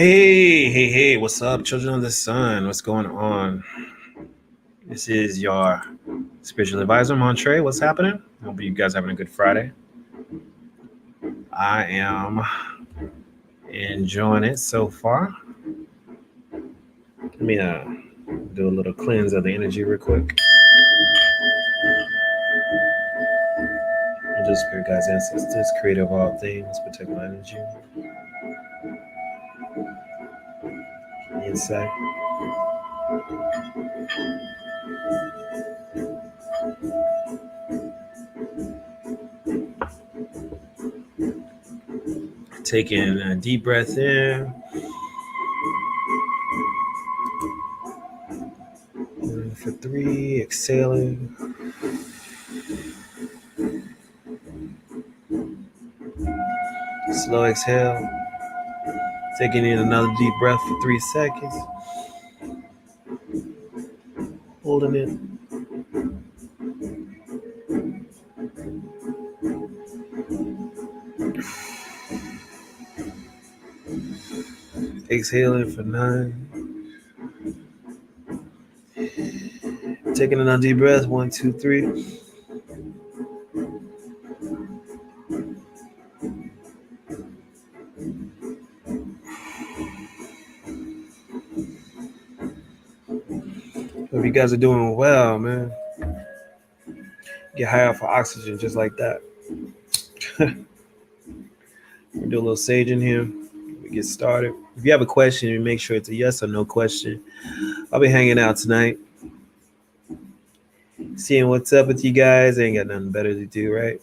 Hey, what's up, children of the sun? What's going on? This is your spiritual advisor, Montre. What's happening? Hope you guys having a good Friday. I am enjoying it so far. Let me do a little cleanse of the energy real quick. And just spirit guides, ancestors, creator of all things, protect my energy. Inside. Taking a deep breath in. And for 3, exhaling. Slow exhale. Taking in another deep breath for 3 seconds. Holding it. Exhaling for 9. Taking another deep breath. 1, 2, 3. Hope you guys are doing well, man. Get high off of oxygen just like that. We'll do a little sage in here. We get started. If you have a question, you make sure it's a yes or no question. I'll be hanging out tonight, seeing what's up with you guys. I ain't got nothing better to do, right?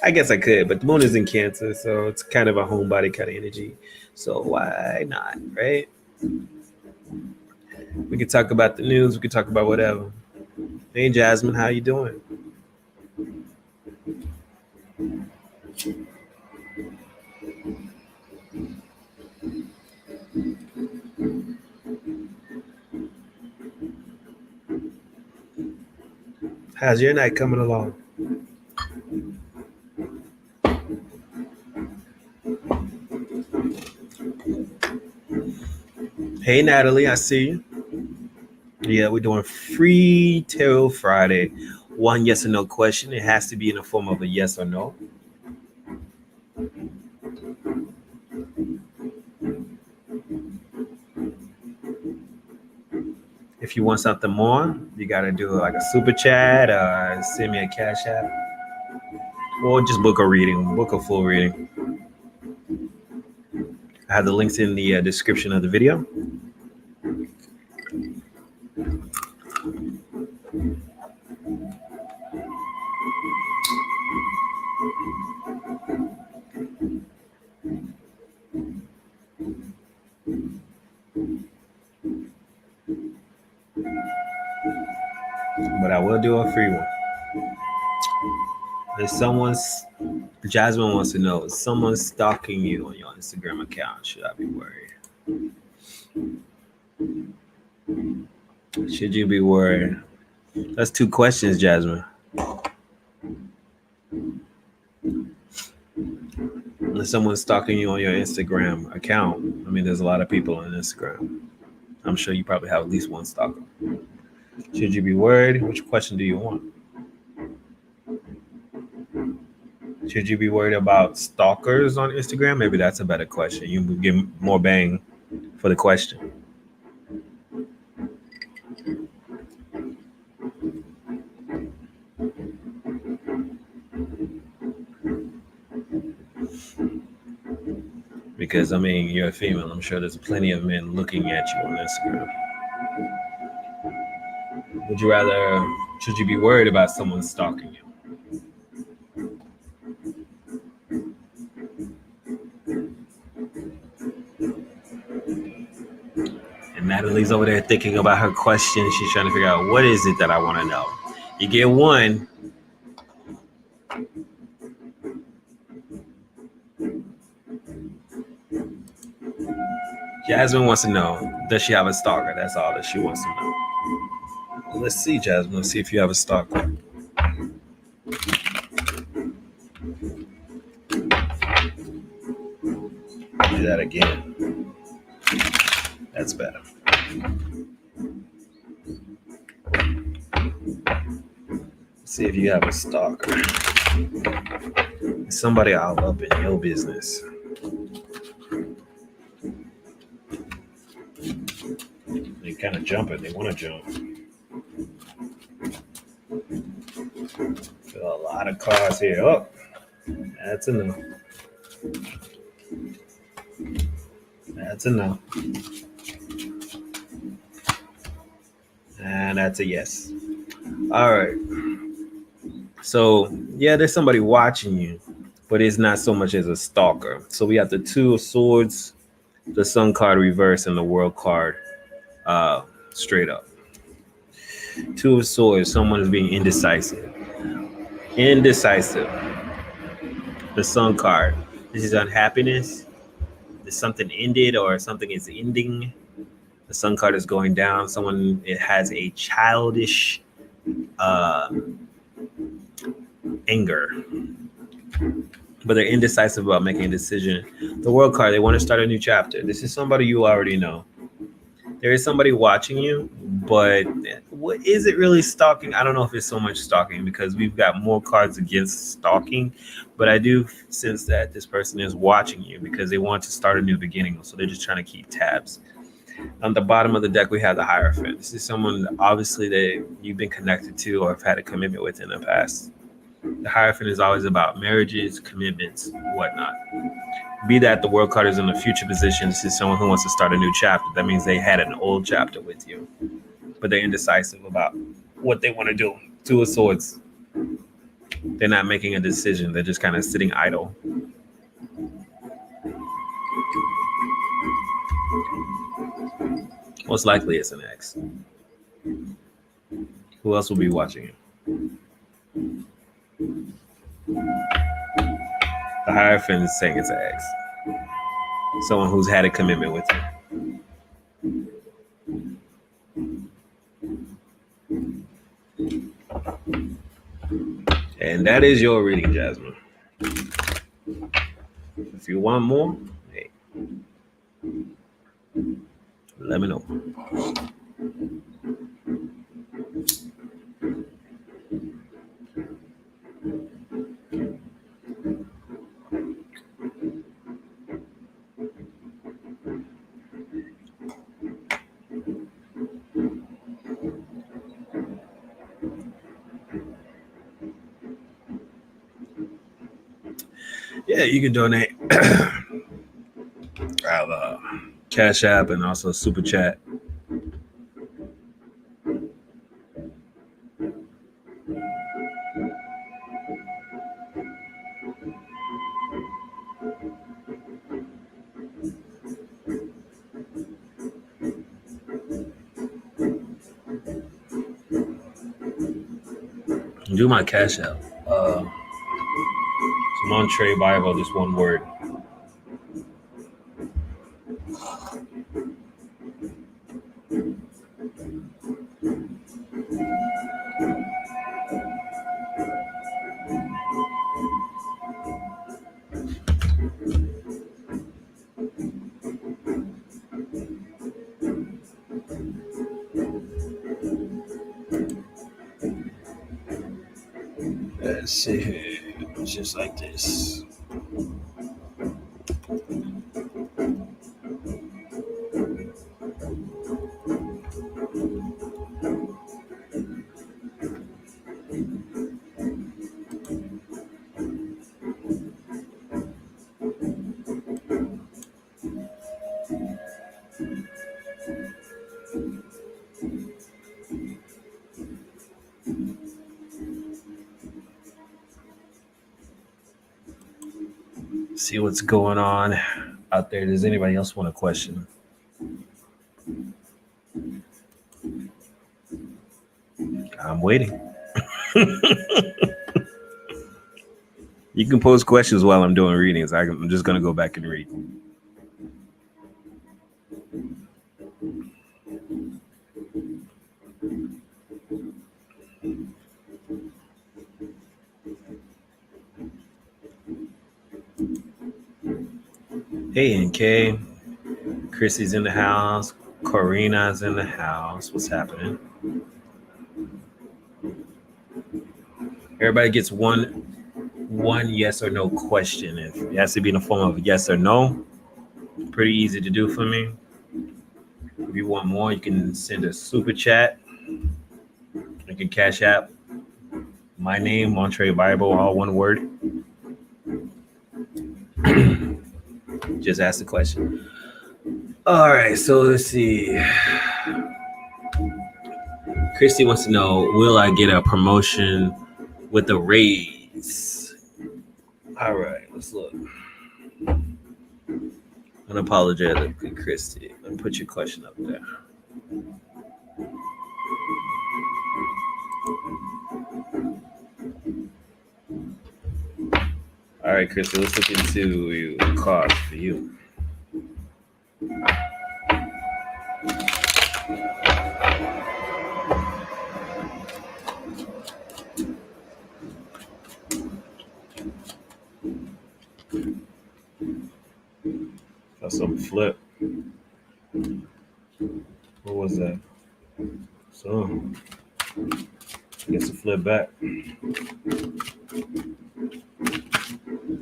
I guess I could, but the moon is in Cancer, so it's kind of a homebody kind of energy. So why not, right? We could talk about the news. We could talk about whatever. Hey, Jasmine, how you doing? How's your night coming along? Hey, Natalie, I see you. Yeah, we're doing Free Tarot Friday. One yes or no question. It has to be in the form of a yes or no. If you want something more, you got to do like a super chat or send me a cash app. Or just book a reading, book a full reading. I have the links in the description of the video. But I will do a free one. If Jasmine wants to know, is someone stalking you on your Instagram account? Should I be worried? Should you be worried? That's 2 questions, Jasmine. If someone's stalking you on your Instagram account, I mean, there's a lot of people on Instagram. I'm sure you probably have at least one stalker. Should you be worried? Which question do you want? Should you be worried about stalkers on Instagram? Maybe that's a better question. You would get more bang for the question. Because, I mean, you're a female. I'm sure there's plenty of men looking at you on Instagram. Should you be worried about someone stalking you? And Natalie's over there thinking about her question. She's trying to figure out, what is it that I want to know? You get one. Jasmine wants to know, does she have a stalker? That's all that she wants to know. Well, let's see, Jasmine. Let's see if you have a stalker. do that again. That's better. See if you have a stalker. Somebody all up in your business. They kind of jumping. They want to jump. Feel a lot of cards here. Oh, that's enough. That's enough. And that's a yes. All right. So, yeah, there's somebody watching you, but it's not so much as a stalker. So we have the Two of Swords, the Sun card reverse, and the World card straight up. Two of Swords, someone is being indecisive. Indecisive. The Sun card. This is unhappiness. There's something ended or something is ending. The Sun card is going down. Someone it has a childish anger, but they're indecisive about making a decision. The World card, they want to start a new chapter. This is somebody you already know. There is somebody watching you, but what is it really stalking? I don't know if it's so much stalking because we've got more cards against stalking, but I do sense that this person is watching you because they want to start a new beginning. So they're just trying to keep tabs. On the bottom of the deck, we have the Hierophant. This is someone obviously that you've been connected to or have had a commitment with in the past. The Hierophant is always about marriages, commitments, whatnot. Be that the World card is in the future position. This is someone who wants to start a new chapter. That means they had an old chapter with you, but they're indecisive about what they want to do. Two of Swords. They're not making a decision. They're just kind of sitting idle. Most likely it's an ex. Who else will be watching you? The Hierophant is saying it's an ex. Someone who's had a commitment with you. And that is your reading, Jasmine. If you want more, hey, let me know. Yeah, you can donate. I have a Cash App and also Super Chat. Do my Cash App. Montre Bible, just one word. Let's see. Just like this. See what's going on out there. Does anybody else want a question? I'm waiting. You can pose questions while I'm doing readings. I'm just going to go back and read. A and K. Chrissy's in the house. Corina's in the house. What's happening? Everybody gets one yes or no question. It has to be in the form of yes or no. Pretty easy to do for me. If you want more, you can send a super chat. You can cash app my name, Montre Bible, all one word. Just ask the question. All right, so let's see. Christy wants to know, will I get a promotion with a raise? All right, let's look. Unapologetically, Christy. Let me put your question up there. All right, Christy, let's look into cost for you. Got some flip. What was that? So, I guess a flip back.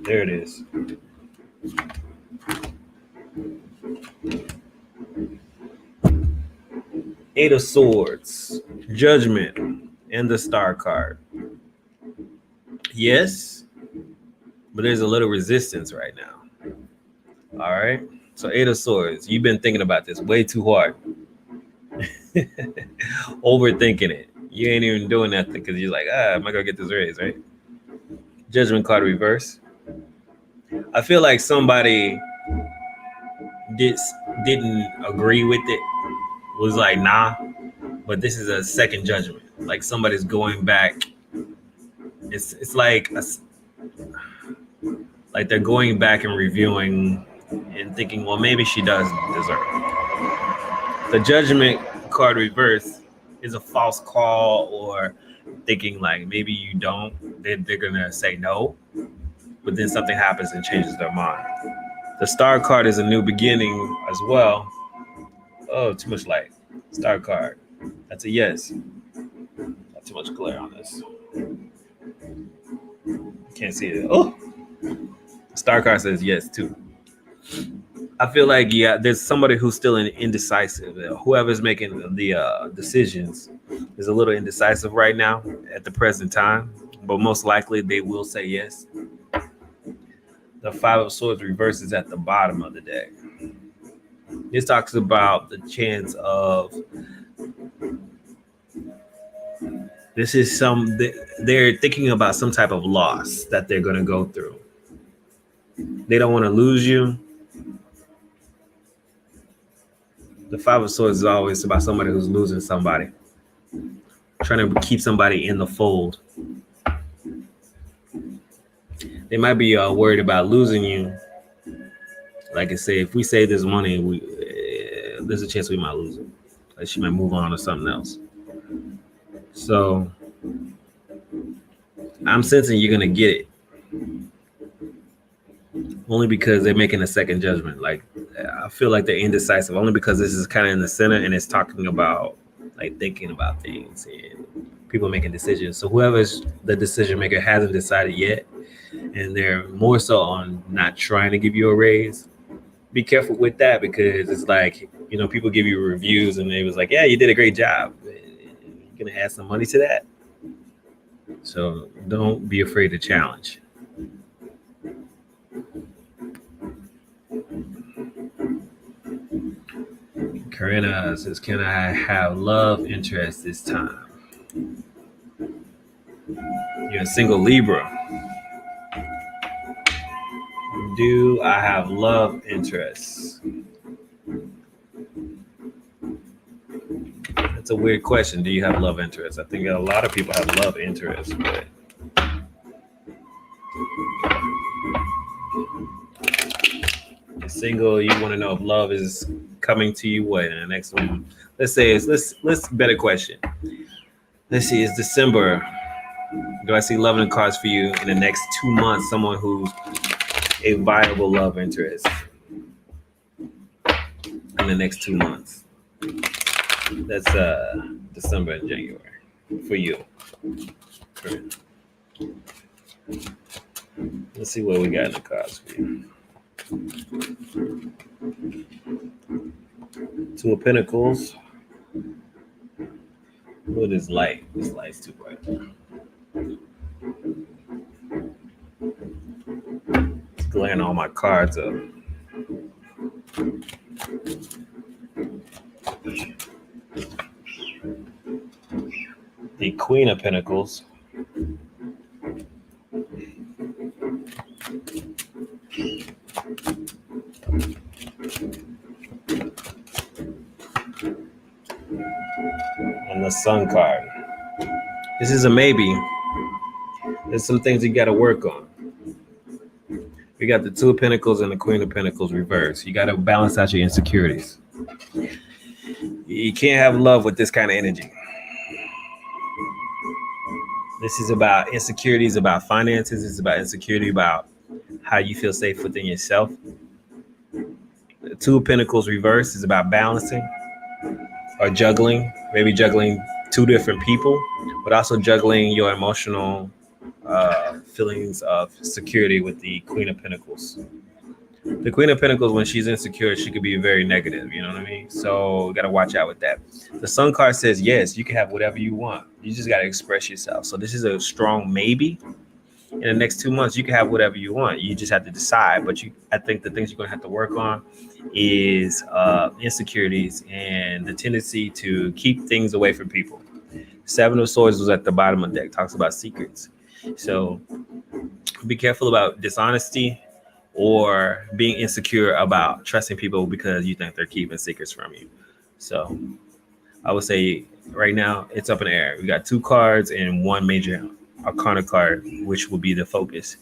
There it is. Eight of Swords, Judgment, and the Star card. Yes, but there's a little resistance right now. All right. So Eight of Swords, you've been thinking about this way too hard. Overthinking it. You ain't even doing nothing because you're like, am I going to get this raise, right? Judgment card reverse. I feel like somebody didn't agree with it. Was like, nah. But this is a second judgment. Like somebody's going back. It's like they're going back and reviewing and thinking, well, maybe she does deserve it. The Judgment card reverse is a false call, or thinking like maybe you don't. They're gonna say no, but then something happens and changes their mind. The Star card is a new beginning as well. Oh, too much light. Star card. That's a yes. Not too much glare on this. Can't see it. Oh, Star card says yes too. I feel like there's somebody who's still indecisive. Whoever's making the decisions is a little indecisive right now at the present time, but most likely they will say yes. The Five of Swords reverse is at the bottom of the deck. This talks about the chance of they're thinking about some type of loss that they're going to go through. They don't want to lose you. The Five of Swords is always about somebody who's losing somebody, trying to keep somebody in the fold. They might be worried about losing you. Like I say, if we save this money, there's a chance we might lose it. Like she might move on to something else. So I'm sensing you're gonna get it, only because they're making a second judgment. Like I feel like they're indecisive, only because this is kind of in the center and it's talking about like thinking about things and people making decisions. So whoever's the decision maker hasn't decided yet, and they're more so on not trying to give you a raise. Be careful with that, because it's like, people give you reviews and they was like, yeah, you did a great job. You're going to add some money to that. So don't be afraid to challenge. Karina says, can I have love interest this time? You're a single Libra. Do I have love interests? That's a weird question. Do you have love interests? I think a lot of people have love interests, but you're single. You want to know if love is coming to you. What in the next one? Let's better question. Let's see. It's December. Do I see love in the cards for you in the next 2 months? Someone who's a viable love interest. in the next 2 months. That's December and January for you. Let's see what we got in the cards for you. Two of Pentacles. What is light? This light's too bright. Let's glare all my cards up. The Queen of Pentacles. And the Sun card. This is a maybe. There's some things you got to work on. We got the Two of Pentacles and the Queen of Pentacles reversed. You got to balance out your insecurities. You can't have love with this kind of energy. This is about insecurities, about finances. It's about insecurity, about how you feel safe within yourself. The Two of Pentacles reversed is about balancing or juggling, maybe juggling two different people, but also juggling your emotional feelings of security with the Queen of Pentacles. The Queen of Pentacles, when she's insecure, she could be very negative. You know what I mean? So you got to watch out with that. The Sun card says, yes, you can have whatever you want. You just got to express yourself. So this is a strong maybe. In the next 2 months, you can have whatever you want. You just have to decide. But I think the things you're going to have to work on is insecurities and the tendency to keep things away from people. Seven of Swords was at the bottom of the deck. Talks about secrets. So be careful about dishonesty or being insecure about trusting people because you think they're keeping secrets from you. So I would say right now it's up in the air. We got two cards and one major arcana card, which will be the focus.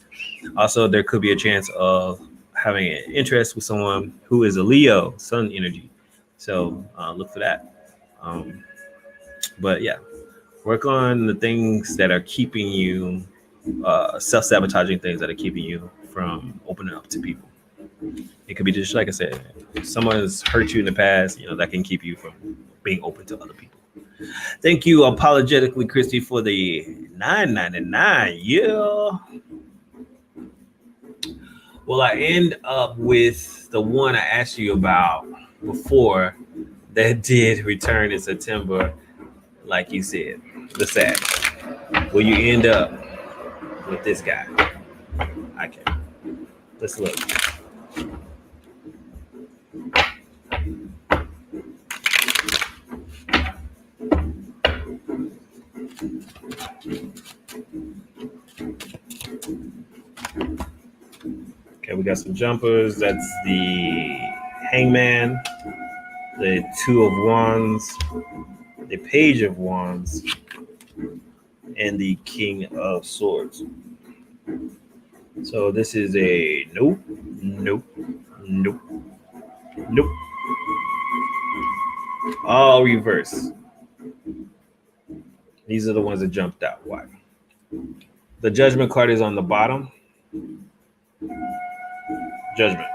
Also, there could be a chance of having an interest with someone who is a Leo, Sun energy. So look for that. But yeah, work on the things that are keeping you, self-sabotaging things that are keeping you from opening up to people. It could be just like I said, if someone has hurt you in the past, that can keep you from being open to other people. Thank you, Apologetically Christy, for the $9.99. Yeah. Well, I end up with the one I asked you about before that did return in September, like you said, the Sag. Well, you end up with this guy. Okay. Let's look. Okay, we got some jumpers. That's the Hangman, the Two of Wands, the Page of Wands, and the King of Swords. So this is a nope, nope, nope, nope. All reverse. These are the ones that jumped out. Why? The Judgment card is on the bottom. Judgment.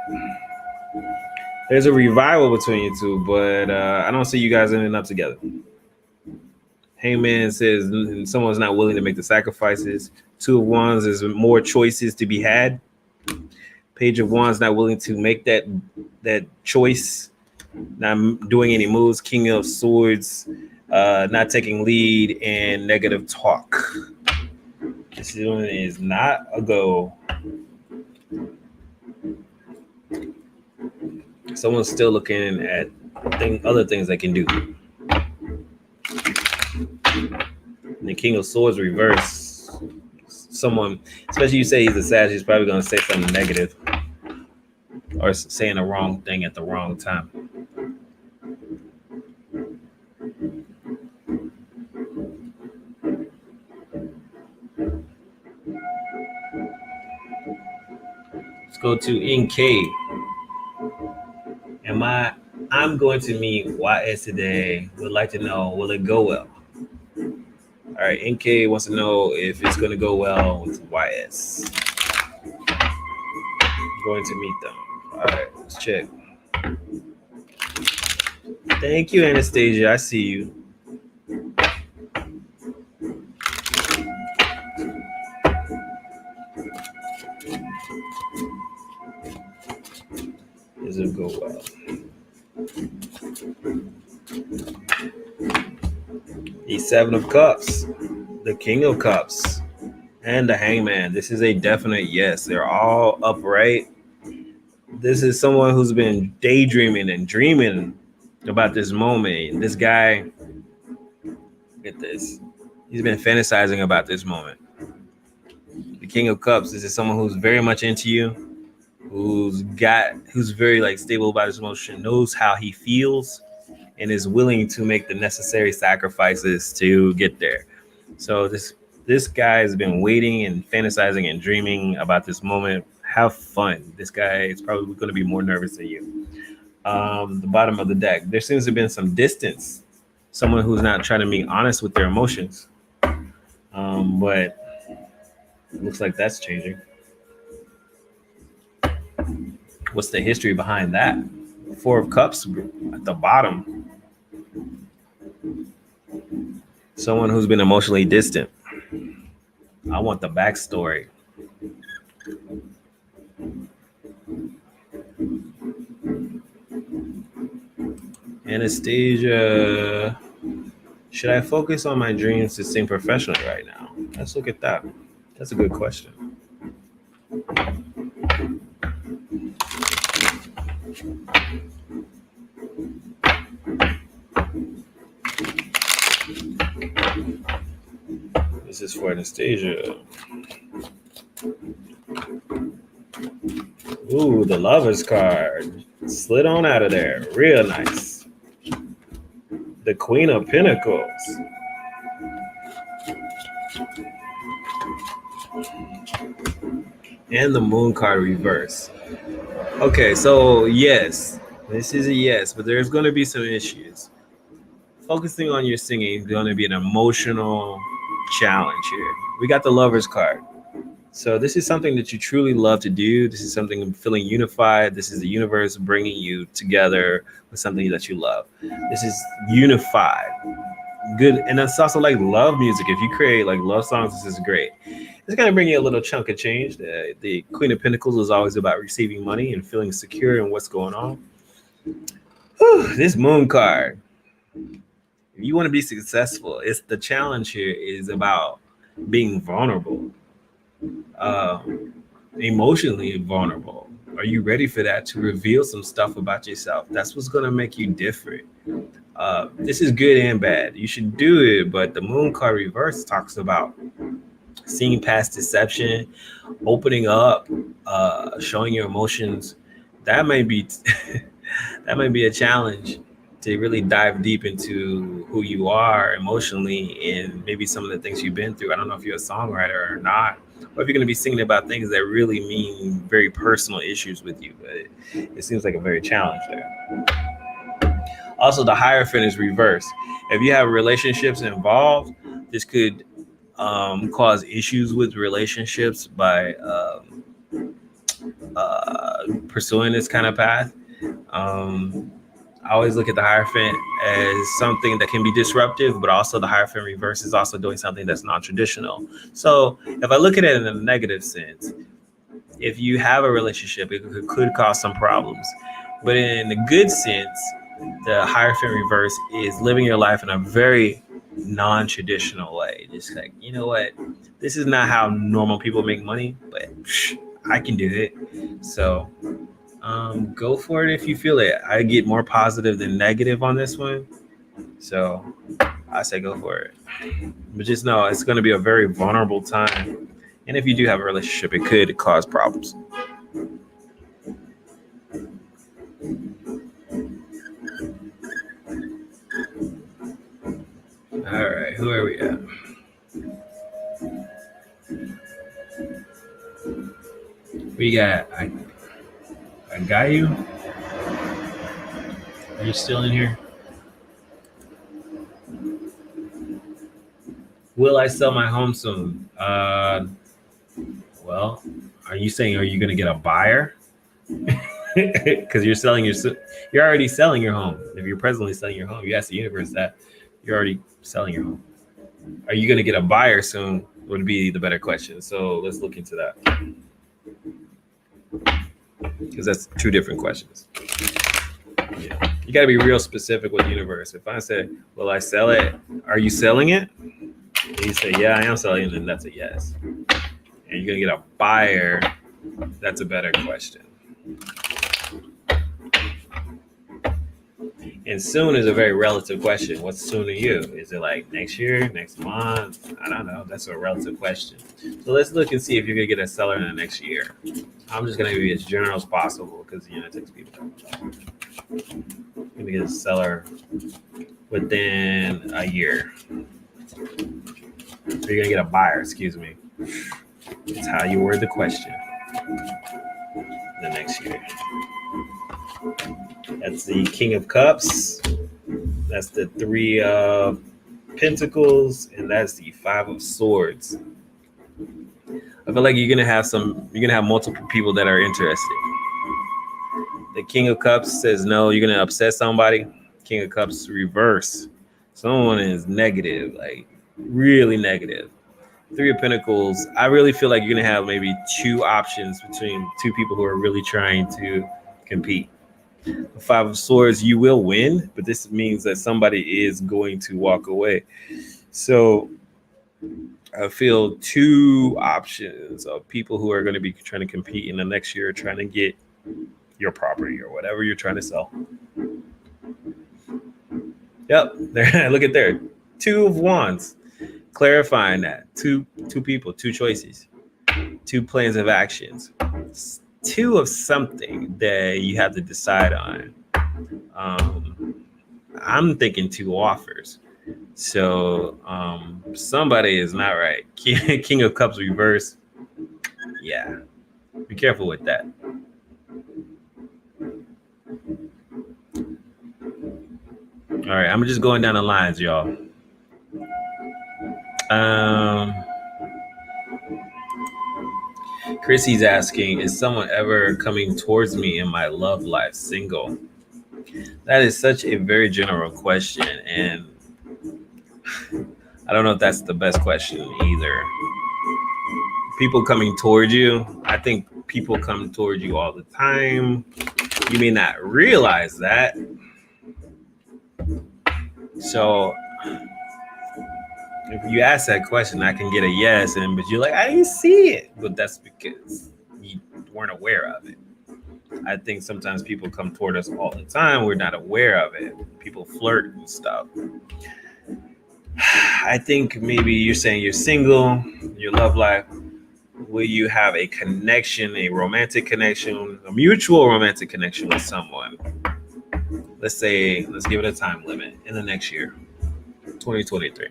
There's a revival between you two, but I don't see you guys ending up together. Hangman says someone's not willing to make the sacrifices. Two of Wands is more choices to be had. Page of Wands not willing to make that choice, not doing any moves. King of Swords not taking lead, and negative talk. This one is not a go. Someone's still looking at other things they can do. And the King of Swords reverse. Someone, especially you say he's a Sag, he's probably going to say something negative or saying the wrong thing at the wrong time. Let's go to NK. I'm going to meet YS today. Would like to know, will it go well? All right, NK wants to know if it's going to go well with YS. I'm going to meet them. All right, let's check. Thank you, Anastasia. I see you. This will go well. The Seven of Cups, the King of Cups, and the Hangman. This is a definite yes. They're all upright. This is someone who's been daydreaming and dreaming about this moment. This guy, get this. He's been fantasizing about this moment. The King of Cups. This is someone who's very much into you, who's very like stable about his emotion, knows how he feels, and is willing to make the necessary sacrifices to get there. So this guy has been waiting and fantasizing and dreaming about this moment. Have fun. This guy is probably going to be more nervous than you. The bottom of the deck, there seems to have been some distance. Someone who's not trying to be honest with their emotions. But it looks like that's changing. What's the history behind that? Four of Cups at the bottom. Someone who's been emotionally distant. I want the backstory. Anastasia, should I focus on my dreams to sing professionally right now? Let's look at that. That's a good question. This is for Anastasia. Ooh, the Lovers card. Slid on out of there. Real nice. The Queen of Pentacles. And the Moon card reverse. Okay, so yes, this is a yes, but there's going to be some issues. Focusing on your singing is going to be an emotional challenge here. We got the Lovers card. So this is something that you truly love to do. This is something feeling unified. This is the universe bringing you together with something that you love. This is unified. Good. And it's also like love music. If you create like love songs, this is great. It's going to bring you a little chunk of change. The Queen of Pentacles is always about receiving money and feeling secure in what's going on. Whew, this Moon card. If you want to be successful, it's the challenge here is about being vulnerable, emotionally vulnerable. Are you ready for that to reveal some stuff about yourself? That's what's going to make you different. This is good and bad. You should do it, but the Moon card reverse talks about seeing past deception, opening up, showing your emotions. That might be that might be a challenge to really dive deep into who you are emotionally and maybe some of the things you've been through. I don't know if you're a songwriter or not, or if you're going to be singing about things that really mean very personal issues with you. But it seems like a very challenge there. Also, the Hierophant is reversed. If you have relationships involved, this could cause issues with relationships by pursuing this kind of path. I always look at the Hierophant as something that can be disruptive, but also the Hierophant reverse is also doing something that's non-traditional. So if I look at it in a negative sense, if you have a relationship, it could cause some problems. But in the good sense, the Hierophant reverse is living your life in a very non-traditional way. Just like, you know what? This is not how normal people make money, but I can do it. So go for it if you feel it. I get more positive than negative on this one. So I say go for it. But just know it's going to be a very vulnerable time. And if you do have a relationship, it could cause problems. All right, who are we at? We got I got you. Are you still in here? Will I sell my home soon? Well, are you saying are you going to get a buyer? because you're already selling your home. If you're presently selling your home, you ask the universe that you're already selling your home. Are you going to get a buyer soon? Would be the better question. So let's look into that, because that's two different questions. Yeah. You got to be real specific with the universe. If I say, "Will I sell it?" Are you selling it? And you say, "Yeah, I am selling it," then that's a yes. And you're gonna get a buyer. That's a better question. And soon is a very relative question. What's soon to you? Is it like next year, next month? I don't know. That's a relative question. So let's look and see if you're gonna get a seller in the next year. I'm just gonna be as general as possible because it takes people. I'm gonna get a seller within a year. So you're gonna get a buyer. Excuse me. It's how you word the question. The next year. That's the King of Cups. That's the Three of Pentacles, and that's the Five of Swords. I feel like you're gonna have multiple people that are interested. The King of Cups says no, you're gonna upset somebody. King of Cups reverse. Someone is negative, like really negative. Three of Pentacles, I really feel like you're gonna have maybe two options between two people who are really trying to compete. The Five of Swords, you will win, but this means that somebody is going to walk away. So I feel two options of people who are going to be trying to compete in the next year, trying to get your property or whatever you're trying to sell. Yep, there. Look at there. Two of Wands, clarifying that. Two people, two choices, two plans of actions. Two of something that you have to decide on. I'm thinking two offers. So somebody is not right. King of Cups reverse. Yeah. Be careful with that. All right, I'm just going down the lines, y'all. Chrissy's asking, is someone ever coming towards me in my love life single? That is such a very general question, and I don't know if that's the best question either. People coming towards you, I think people come towards you all the time. You may not realize that. So if you ask that question, I can get a yes, but you're like, I didn't see it. But that's because you weren't aware of it. I think sometimes people come toward us all the time. We're not aware of it. People flirt and stuff. I think maybe you're saying you're single, your love life. Will you have a connection, a romantic connection, a mutual romantic connection with someone? Let's give it a time limit in the next year, 2023.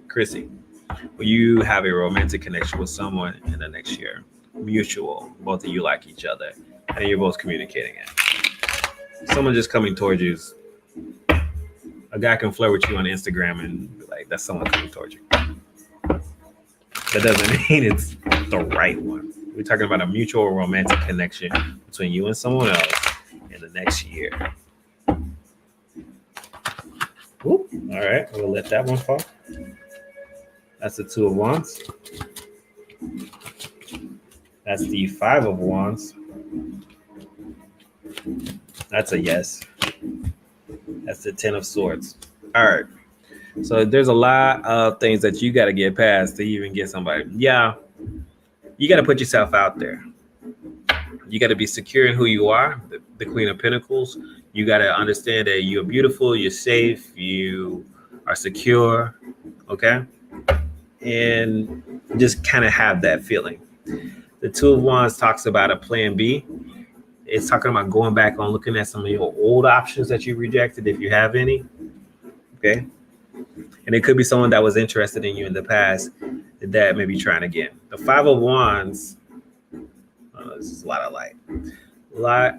Chrissy, will you have a romantic connection with someone in the next year? Mutual, both of you like each other, and you're both communicating it. Someone just coming towards you. A guy can flirt with you on Instagram and be like, that's someone coming towards you. That doesn't mean it's the right one. We're talking about a mutual romantic connection between you and someone else in the next year. Whoop. All right, we'll let that one fall. That's the Two of Wands. That's the Five of Wands. That's a yes. That's the Ten of Swords. All right. So there's a lot of things that you got to get past to even get somebody. Yeah. You got to put yourself out there. You got to be secure in who you are, the Queen of Pentacles. You got to understand that you're beautiful, you're safe, you are secure. Okay. And just kind of have that feeling. The Two of Wands talks about a plan B. It's talking about going back on looking at some of your old options that you rejected, if you have any. Okay. And it could be someone that was interested in you in the past that may be trying again. The Five of Wands, this is a lot of light.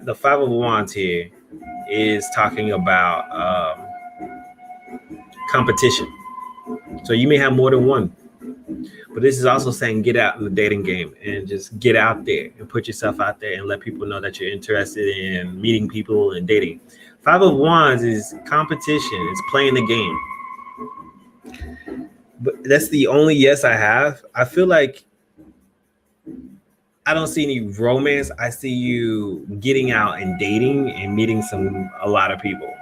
The Five of Wands here is talking about competition. So you may have more than one. But this is also saying get out in the dating game and just get out there and put yourself out there and let people know that you're interested in meeting people and dating. Five of Wands is competition. It's playing the game. But that's the only yes I have. I feel like I don't see any romance. I see you getting out and dating and meeting a lot of people.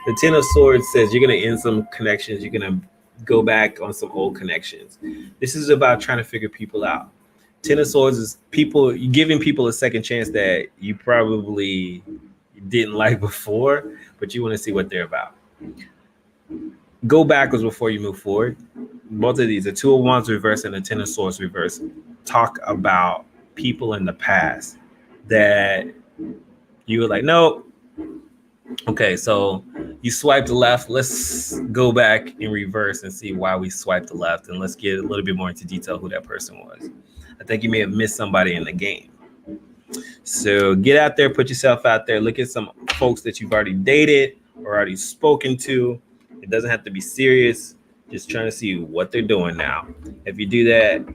The Ten of Swords says you're gonna end some connections. You're gonna go back on some old connections. This is about trying to figure people out. Ten of Swords is people giving people a second chance that you probably didn't like before, but you want to see what they're about. Go backwards before you move forward. Both of these, the Two of Wands reverse and the Ten of Swords reverse, talk about people in the past that you were like, no. Okay, so you swiped left. Let's go back in reverse and see why we swiped left, and let's get a little bit more into detail who that person was. I think you may have missed somebody in the game. So get out there, put yourself out there, look at some folks that you've already dated or already spoken to. It doesn't have to be serious. Just trying to see what they're doing now. If you do that,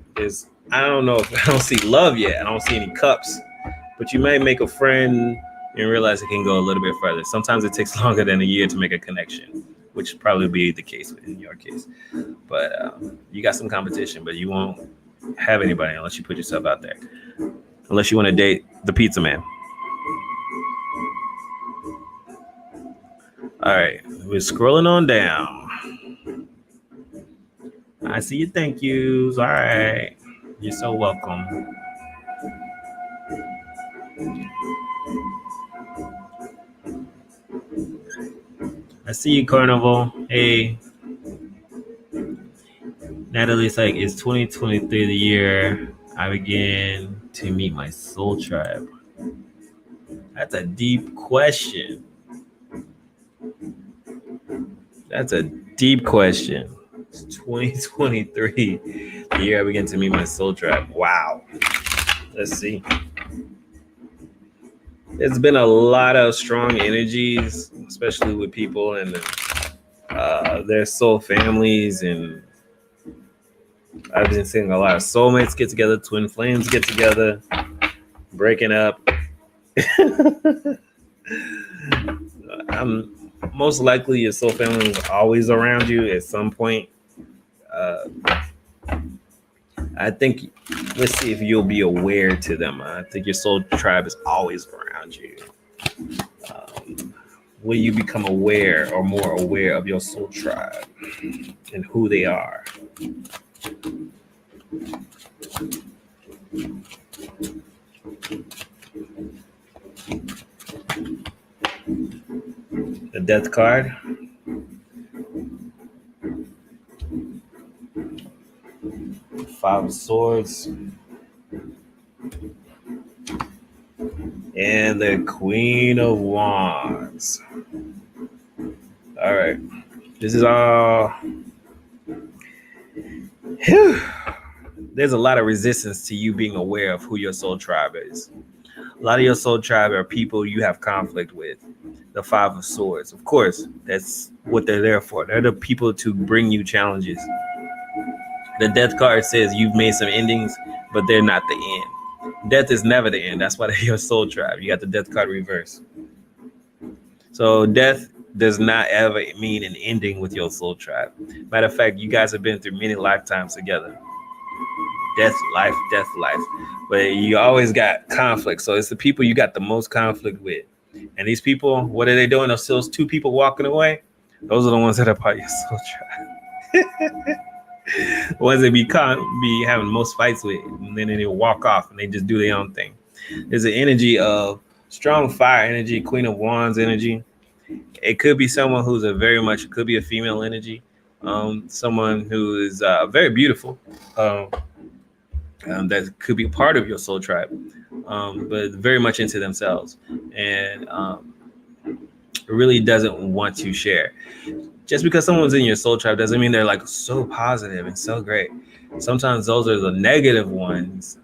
I don't know if I don't see love yet. I don't see any cups, but you may make a friend and realize it can go a little bit further. Sometimes it takes longer than a year to make a connection, which would probably be the case in your case. But you got some competition, but you won't have anybody unless you put yourself out there. Unless you want to date the pizza man. All right, we're scrolling on down. I see your thank yous. All right, you're so welcome. I see you, Carnival. Hey. Natalie's like, is 2023 the year I began to meet my soul tribe? That's a deep question. That's a deep question. It's 2023, the year I began to meet my soul tribe. Wow. Let's see. There's been a lot of strong energies, especially with people and their soul families, and I've been seeing a lot of soulmates get together, twin flames get together, breaking up. Most likely your soul family is always around you at some point. I think, let's see if you'll be aware to them. I think your soul tribe is always around you. Will you become aware or more aware of your soul tribe and who they are? The Death card. Five of Swords. And the Queen of Wands. All right. This is all. Whew. There's a lot of resistance to you being aware of who your soul tribe is. A lot of your soul tribe are people you have conflict with. The Five of Swords. Of course, that's what they're there for. They're the people to bring you challenges. The Death card says you've made some endings, but they're not the end. Death is never the end. That's why they're your soul tribe. You got the Death card reverse. So death does not ever mean an ending with your soul tribe. Matter of fact, you guys have been through many lifetimes together. Death, life, but you always got conflict. So it's the people you got the most conflict with, and these people, what are they doing? Those two people walking away, those are the ones that are part of your soul tribe. The ones that be having most fights with, and then they walk off and they just do their own thing. There's an energy of strong fire energy, Queen of Wands energy. It could be someone who's it could be a female energy, someone who is very beautiful. That could be part of your soul tribe, but very much into themselves and really doesn't want to share. Just because someone's in your soul tribe doesn't mean they're like so positive and so great. Sometimes those are the negative ones,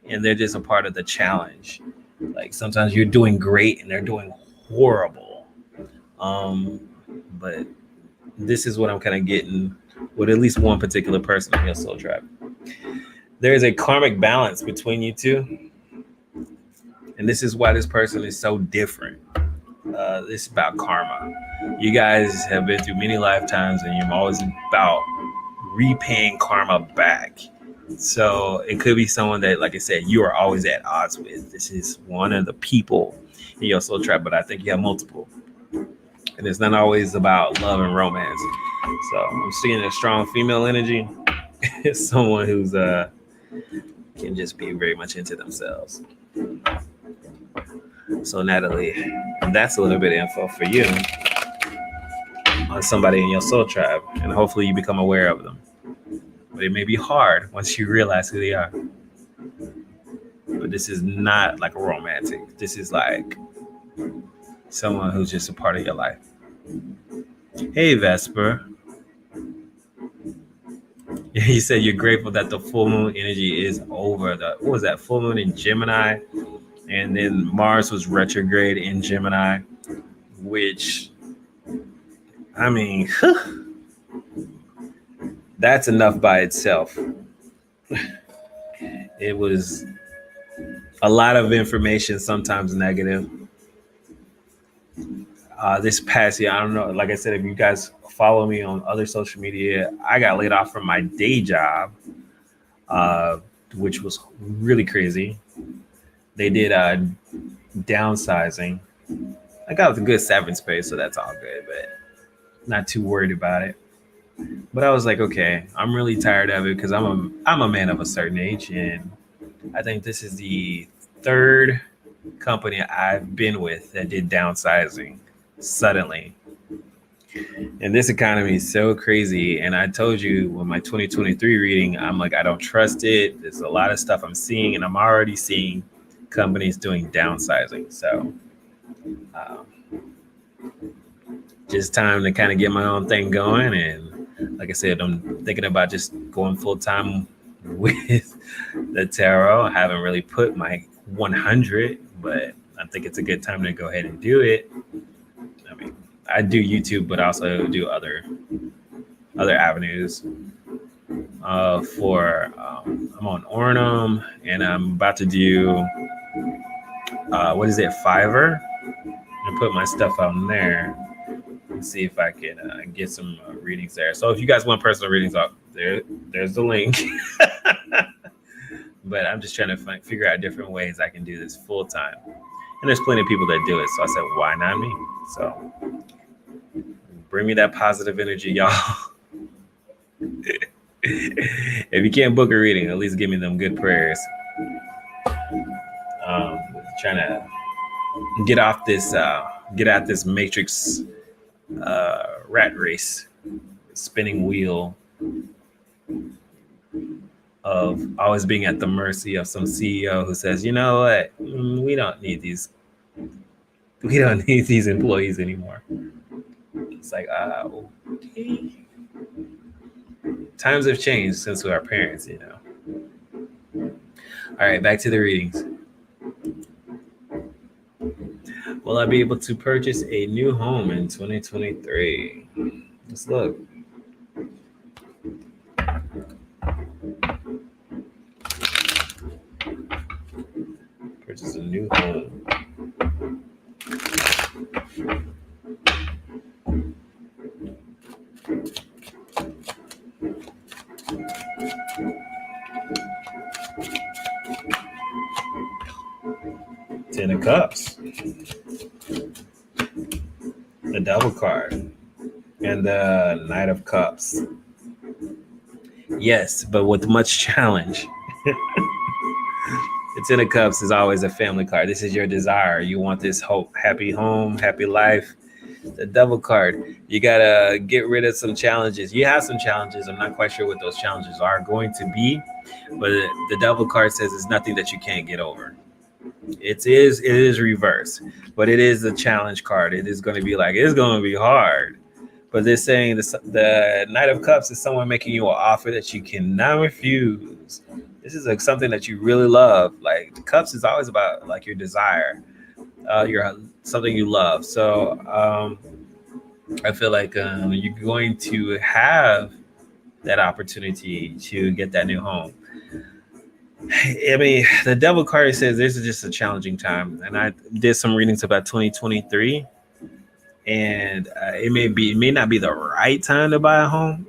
and they're just a part of the challenge. Like sometimes you're doing great and they're doing horrible. But this is what I'm kind of getting with at least one particular person in your soul tribe. There is a karmic balance between you two, and this is why this person is so different. This is about karma. You guys have been through many lifetimes, and you're always about repaying karma back. So it could be someone that, like I said, you are always at odds with. This is one of the people in your soul tribe, but I think you have multiple. And it's not always about love and romance. So I'm seeing a strong female energy. It's someone who's can just be very much into themselves. So Natalie, that's a little bit of info for you on somebody in your soul tribe, and hopefully you become aware of them. But it may be hard once you realize who they are. But this is not like a romantic. This is like someone who's just a part of your life. Hey, Vesper. You said you're grateful that the full moon energy is over. What was that? Full moon in Gemini. And then Mars was retrograde in Gemini, which, I mean, that's enough by itself. It was a lot of information, sometimes negative. This past year, I don't know, like I said, if you guys follow me on other social media, I got laid off from my day job, which was really crazy. They did downsizing. I got a good severance pay, so that's all good, but not too worried about it. But I was like, okay, I'm really tired of it because I'm a man of a certain age, and I think this is the third company I've been with that did downsizing suddenly. And this economy is so crazy. And I told you with my 2023 reading, I'm like, I don't trust it. There's a lot of stuff I'm seeing, and I'm already seeing companies doing downsizing. So just time to kind of get my own thing going. And like I said, I'm thinking about just going full time with the tarot. I haven't really put my 100, but I think it's a good time to go ahead and do it. I mean, I do YouTube, but I also do other avenues. I'm on Ornum, and I'm about to do what is it, Fiverr, and put my stuff on there and see if I can get some readings there. So if you guys want personal readings, there's the link. But I'm just trying to figure out different ways I can do this full time, and there's plenty of people that do it. So I said, why not me? So bring me that positive energy, y'all. If you can't book a reading, at least give me them good prayers. Trying to get out this matrix rat race, spinning wheel of always being at the mercy of some CEO who says, you know what, we don't need these employees anymore. It's like, okay. Times have changed since we were parents, you know. All right, back to the readings. Will I be able to purchase a new home in 2023? Let's look. Purchase a new home. Ten of Cups, the Devil card, and the Knight of Cups. Yes, but with much challenge. The Ten of Cups is always a family card. This is your desire. You want this hope, happy home, happy life. The Devil card, you gotta get rid of some challenges. You have some challenges. I'm not quite sure what those challenges are going to be, but the Devil card says it's nothing that you can't get over. It is reverse, but it is a challenge card. It is going to be like, it's going to be hard. But they're saying the Knight of Cups is someone making you an offer that you cannot refuse. This is like something that you really love. Like the Cups is always about like your desire, something you love. So I feel like you're going to have that opportunity to get that new home. I mean, the devil card says this is just a challenging time, and I did some readings about 2023, and it may not be the right time to buy a home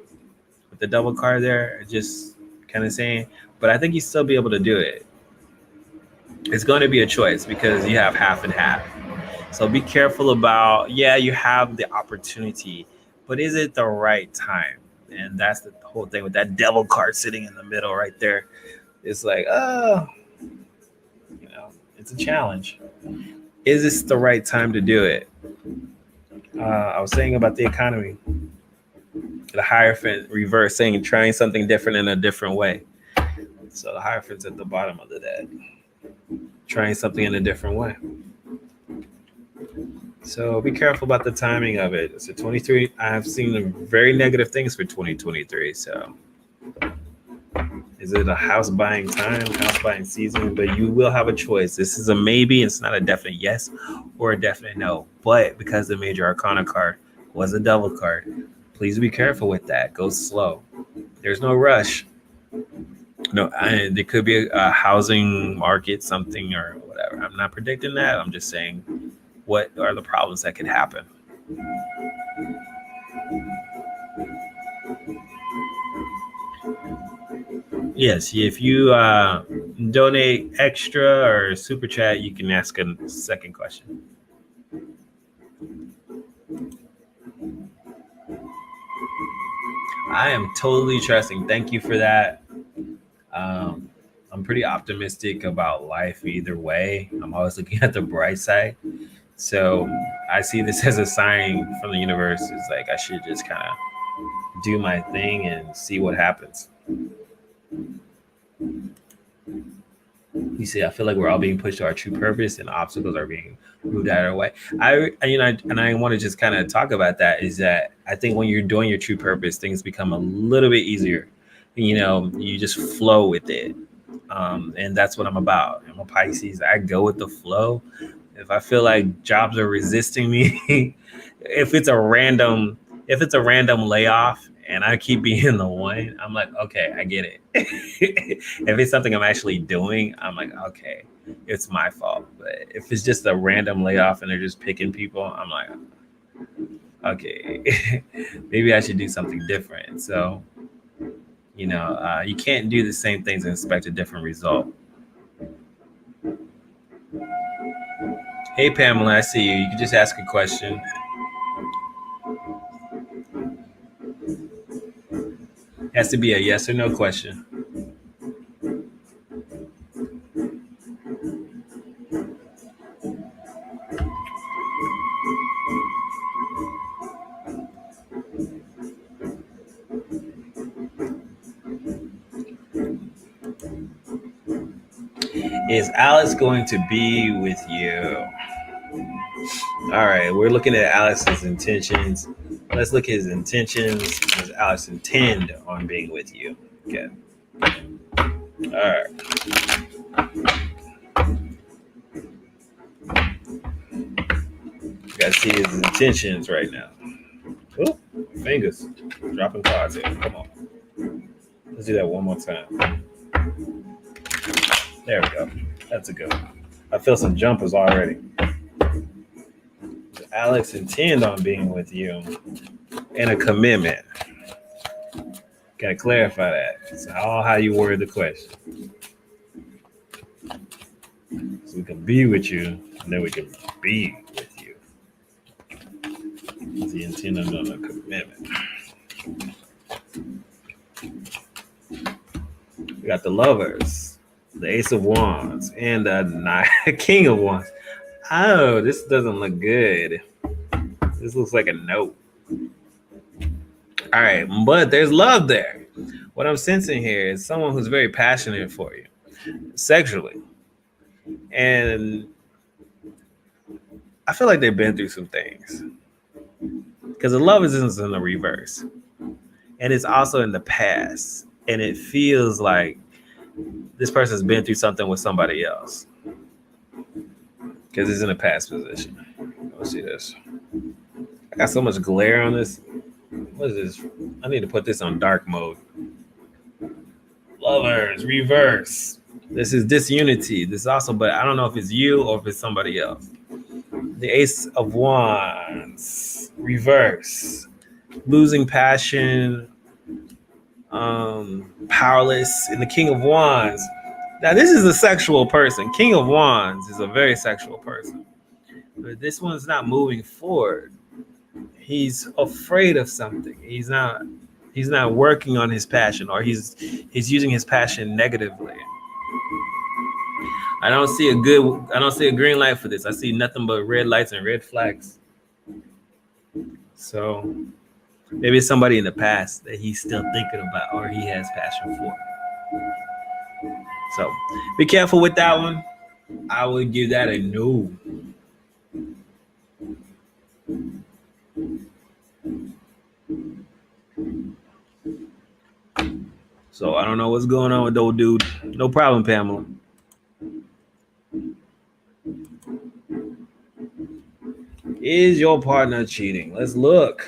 with the devil card there, just kind of saying, but I think you still be able to do it. It's going to be a choice because you have half and half. So be careful about, yeah, you have the opportunity, but is it the right time? And that's the whole thing with that devil card sitting in the middle right there. It's like, oh, it's a challenge. Is this the right time to do it? I was saying about the economy, the Hierophant reverse, saying trying something different in a different way. So the Hierophant's at the bottom of the deck, trying something in a different way. So be careful about the timing of it. So 23, I've seen very negative things for 2023. So is it a house buying time, house buying season? But you will have a choice. This is a maybe. It's not a definite yes or a definite no. But because the major arcana card was a devil card, please be careful with that. Go slow. There's no rush. No, there could be a housing market, something or whatever. I'm not predicting that. I'm just saying what are the problems that could happen. Yes, if you donate extra or super chat, you can ask a second question. I am totally trusting. Thank you for that. I'm pretty optimistic about life either way. I'm always looking at the bright side. So I see this as a sign from the universe. It's like I should just kind of do my thing and see what happens. You see, I feel like we're all being pushed to our true purpose, and obstacles are being moved out of our way. I want to just kind of talk about that. Is that I think when you're doing your true purpose, things become a little bit easier. You just flow with it, and that's what I'm about. I'm a Pisces. I go with the flow. If I feel like jobs are resisting me, if it's a random layoff and I keep being the one, I'm like, okay, I get it. If it's something I'm actually doing, I'm like, okay, it's my fault. But if it's just a random layoff and they're just picking people, I'm like, okay, maybe I should do something different. So, you can't do the same things and expect a different result. Hey, Pamela, I see you. You can just ask a question. It has to be a yes or no question. Is Alex going to be with you? All right, we're looking at Alex's intentions. Let's look at his intentions. Does Alex intend on being with you? Okay. All right. You guys see his intentions right now. Oh, fingers. Dropping cards here. Come on. Let's do that one more time. There we go. That's a good one. I feel some jumpers already. Does Alex intend on being with you in a commitment? Gotta clarify that. It's all how you word the question. So we can be with you, and then we can be with you. Is he intending on a commitment? We got the Lovers, the Ace of Wands, and the King of Wands. Oh, this doesn't look good. This looks like a no. All right, but there's love there. What I'm sensing here is someone who's very passionate for you sexually. And I feel like they've been through some things. Because the love is in the reverse. And it's also in the past. And it feels like this person's been through something with somebody else. Because it's in a past position. Let's see this. I got so much glare on this What is this? I need to put this on dark mode. Lovers, reverse. This is disunity. This also, but I don't know if it's you or if it's somebody else. The Ace of Wands, reverse. Losing passion, powerless, and the King of Wands. Now, this is a sexual person. King of Wands is a very sexual person. But this one's not moving forward. He's afraid of something. He's not working on his passion, or he's using his passion negatively. I don't see a green light for this. I see nothing but red lights and red flags. So maybe it's somebody in the past that he's still thinking about or he has passion for. So be careful with that one. I would give that a no. So I don't know what's going on with old dude. No problem, Pamela. Is your partner cheating? Let's look.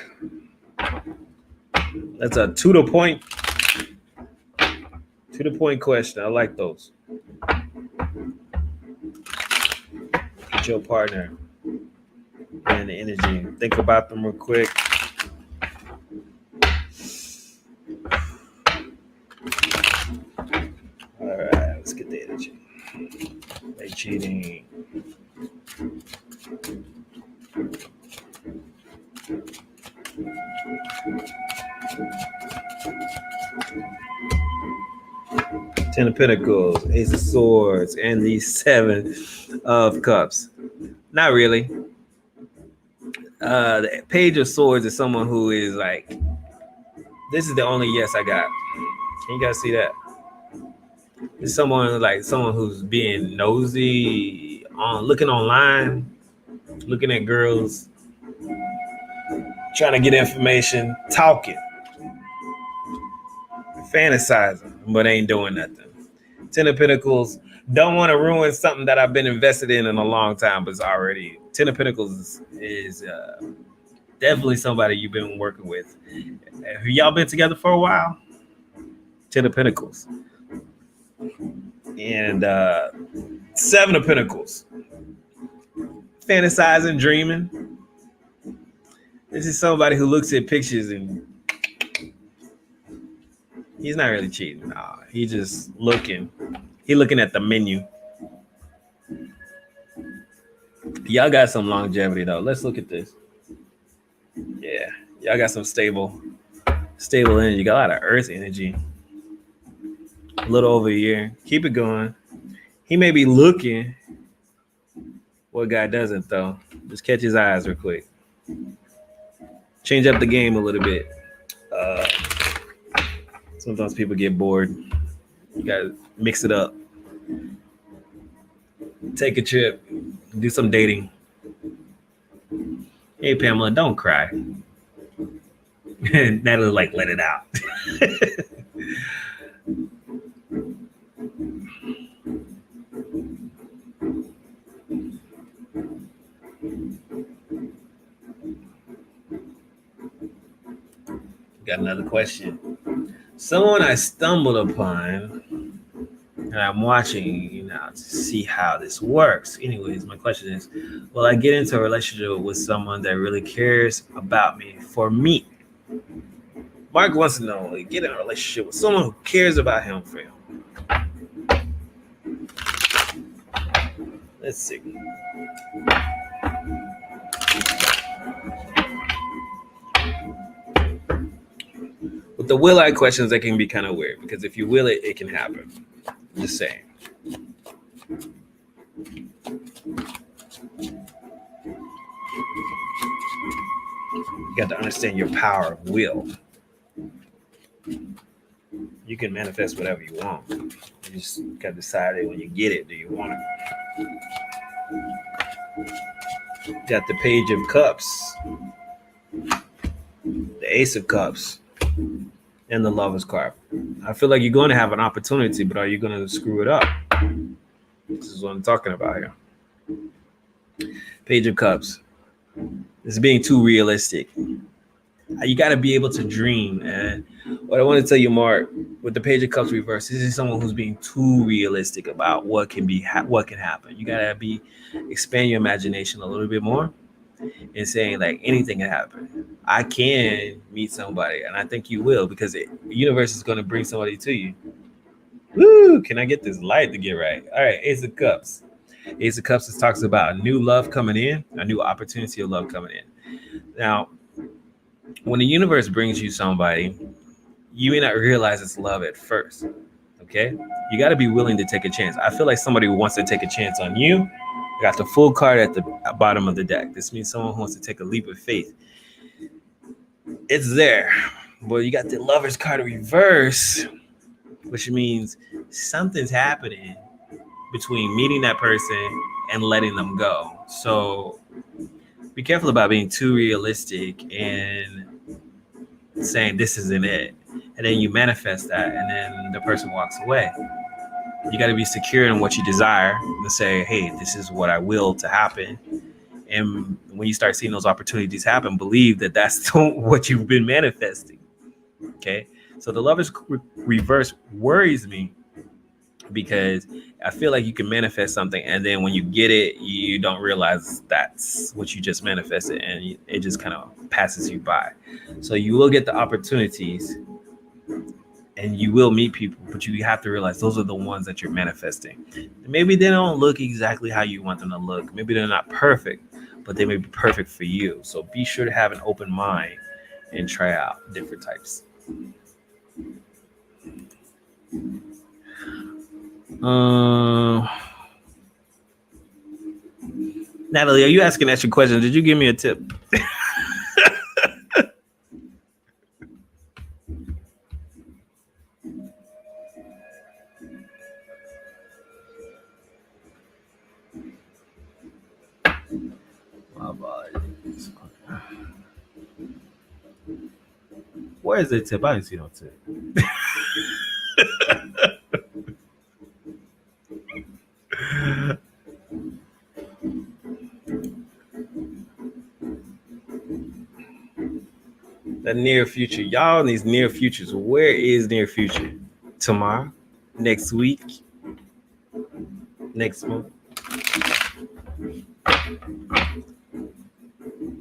That's a to the point question. I like those. Get your partner and the energy. Think about them real quick. All right, let's get the energy. They cheating. Ten of Pentacles, Ace of Swords, and the Seven of Cups. Not really. The Page of Swords is someone who is like, this is the only yes I got. Can you guys see that? It's someone who's being nosy, looking online, looking at girls, trying to get information, talking, fantasizing, but ain't doing nothing. Ten of Pentacles, don't want to ruin something that I've been invested in a long time, but it's already. Ten of Pentacles is definitely somebody you've been working with. Have y'all been together for a while? Ten of Pentacles. And Seven of Pentacles. Fantasizing, dreaming. This is somebody who looks at pictures and he's not really cheating. No, he's just looking. He's looking at the menu. Y'all got some longevity though. Let's look at this. Yeah, y'all got some stable energy. You got a lot of earth energy. A little over a year. Keep it going. He may be looking. What guy doesn't though? Just catch his eyes real quick. Change up the game a little bit. Sometimes people get bored. You gotta mix it up. Take a trip. Do some dating. Hey Pamela, don't cry. Natalie, like, let it out. Got another question. Someone I stumbled upon, and I'm watching, to see how this works. Anyways, my question is, will I get into a relationship with someone that really cares about me for me? Mark wants to know, get in a relationship with someone who cares about him for him. Let's see. With the will I questions, they can be kind of weird because if you will it, it can happen. Just saying. You got to understand your power of will. You can manifest whatever you want. You just got to decide it when you get it. Do you want it? Got the Page of Cups, the Ace of Cups, and the Lover's card. I feel like you're going to have an opportunity, but are you going to screw it up? This is what I'm talking about here. Page of Cups. It's being too realistic. You got to be able to dream. And what I want to tell you, Mark, with the Page of Cups reverse, this is someone who's being too realistic about what can be, what can happen. You got to be expand your imagination a little bit more and saying like anything can happen. I can meet somebody, and I think you will because the universe is going to bring somebody to you. Woo! Can I get this light to get right? All right, Ace of Cups. Ace of Cups talks about a new love coming in, a new opportunity of love coming in. Now, when the universe brings you somebody, you may not realize it's love at first. Okay, you got to be willing to take a chance. I feel like somebody who wants to take a chance on you. Got the full card at the bottom of the deck. This means someone who wants to take a leap of faith. It's there, but you got the Lover's card reverse, which means something's happening between meeting that person and letting them go. So be careful about being too realistic and saying this isn't it, and then you manifest that, and then the person walks away. You got to be secure in what you desire and say, hey, this is what I will to happen. And when you start seeing those opportunities happen, believe that that's what you've been manifesting. Okay. So the Lover's reverse worries me because I feel like you can manifest something, and then when you get it, you don't realize that's what you just manifested, and it just kind of passes you by. So you will get the opportunities and you will meet people, but you have to realize those are the ones that you're manifesting. Maybe they don't look exactly how you want them to look. Maybe they're not perfect, but they may be perfect for you. So be sure to have an open mind and try out different types. Natalie, are you asking extra questions? Did you give me a tip? Where is the tip? I didn't see no tip. The near future. Y'all in these near futures. Where is near future? Tomorrow? Next week? Next month?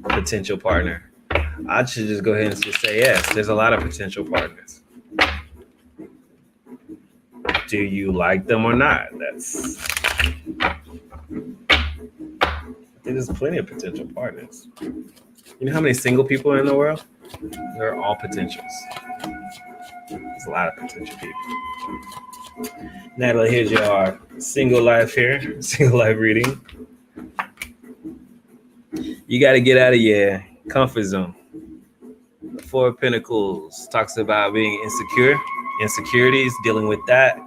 Potential partner. I should just go ahead and just say yes. There's a lot of potential partners. Do you like them or not? That's. I think there's plenty of potential partners. You know how many single people are in the world? They're all potentials. There's a lot of potential people. Natalie, here's your single life here, single life reading. You got to get out of your comfort zone. The Four of Pentacles talks about being insecure, insecurities, dealing with that.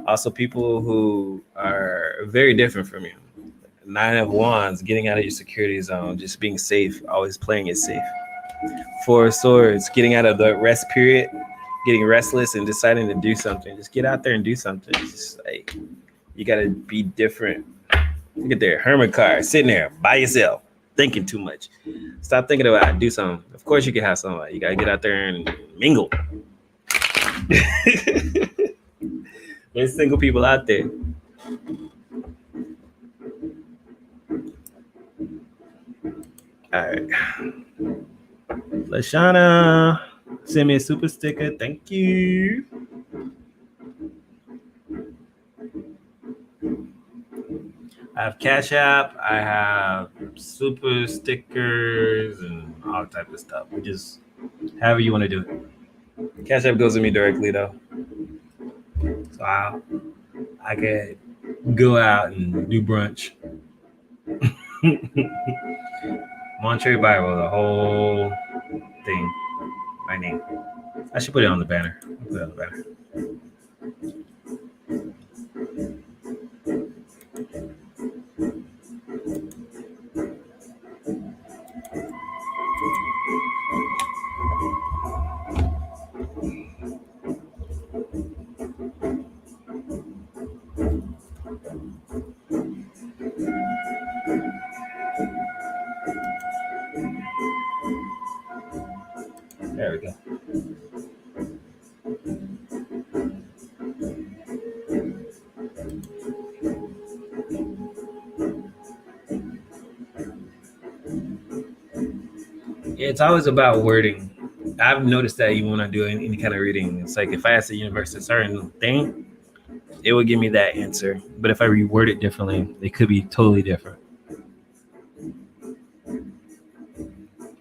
Also, people who are very different from you. Nine of Wands, getting out of your security zone, just being safe, always playing it safe. Four of Swords, getting out of the rest period, getting restless and deciding to do something. Just get out there and do something. Just like, you got to be different. Look at there, Hermit card, sitting there by yourself, thinking too much. Stop thinking about it, do something. Of course you can have somebody. You got to get out there and mingle. There's single people out there. All right. Lashana, send me a super sticker. Thank you. I have Cash App. I have super stickers and all type of stuff. We just, however you want to do it. Cash App goes to me directly though. So I could go out and do brunch. Monterey Bible, the whole thing. My name. I should put it on the banner. Put it on the banner. It's always about wording. I've noticed that even when I do any kind of reading, it's like if I ask the universe a certain thing, it would give me that answer. But if I reword it differently, it could be totally different.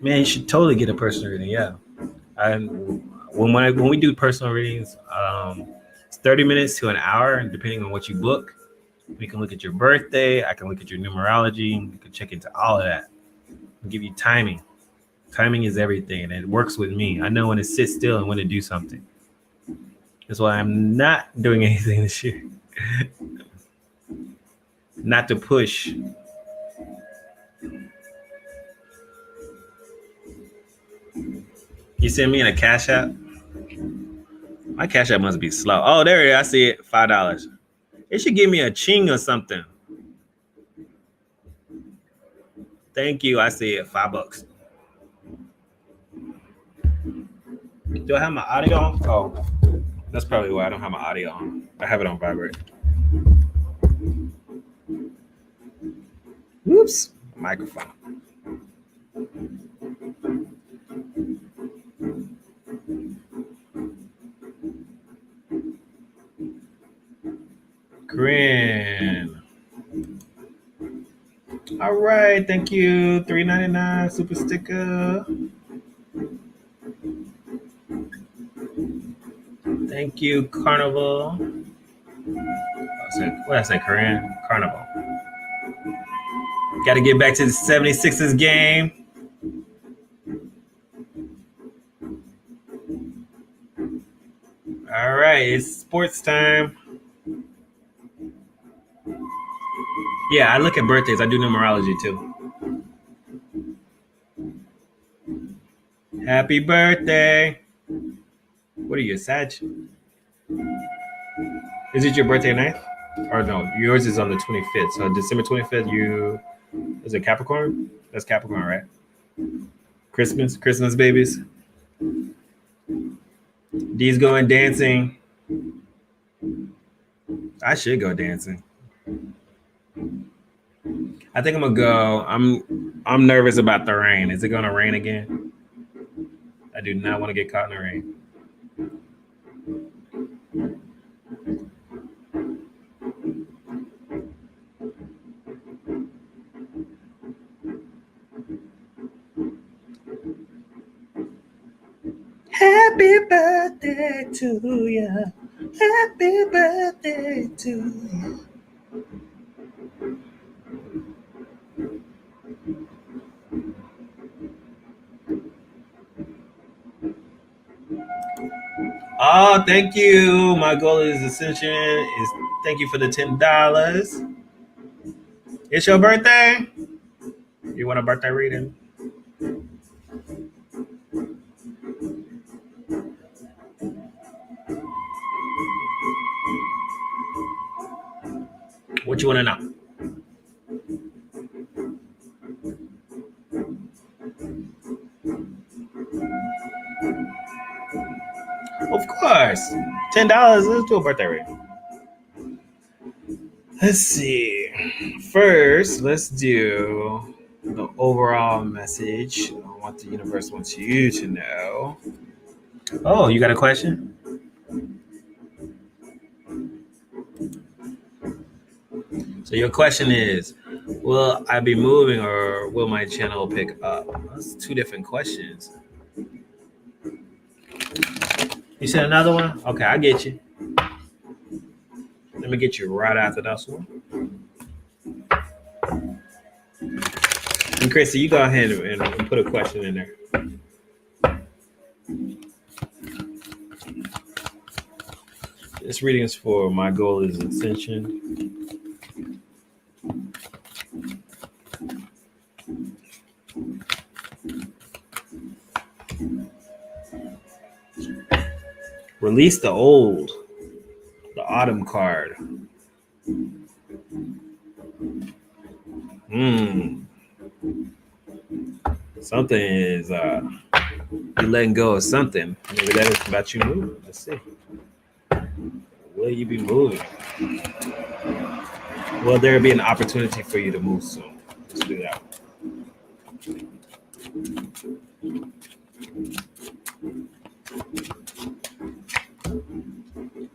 Man, you should totally get a personal reading. Yeah, when we do personal readings, it's 30 minutes to an hour, depending on what you book. We can look at your birthday. I can look at your numerology. We can check into all of that. I'll give you timing. Timing is everything, and it works with me. I know when to sit still and when to do something. That's why I'm not doing anything this year. Not to push. You send me in a cash app? My cash app must be slow. Oh, there it is. I see it. $5. It should give me a ching or something. Thank you. I see it. $5. Do I have my audio on? Oh, that's probably why I don't have my audio on. I have it on vibrate. Whoops. Microphone. Corinne. All right. Thank you. $3.99 super sticker. Thank you, Carnival. What did I say, Corinne? Carnival. Got to get back to the 76ers game. All right, it's sports time. Yeah, I look at birthdays. I do numerology too. Happy birthday. What are you, Sag? Is it your birthday night? Or no, yours is on the 25th. So December 25th, is it Capricorn? That's Capricorn, right? Christmas babies. D's going dancing. I should go dancing. I think I'm gonna go. I'm nervous about the rain. Is it gonna rain again? I do not want to get caught in the rain. Happy birthday to you. Happy birthday to you. Oh, thank you. My goal is Ascension. Thank you for the $10. It's your birthday. You want a birthday reading? What you want to know? Of course. $10. Let's do a birthday reading. Let's see. First, let's do the overall message on what the universe wants you to know. Oh, you got a question? So your question is, will I be moving or will my channel pick up? That's two different questions. You said another one? Okay, I get you. Let me get you right after this one. And Chrissy, you go ahead and put a question in there. This reading is for My Goal is Ascension. Release the old. The autumn card. Something is you're letting go of something. Maybe that is about you moving. Let's see. Will you be moving? Will there be an opportunity for you to move soon? Let's do that.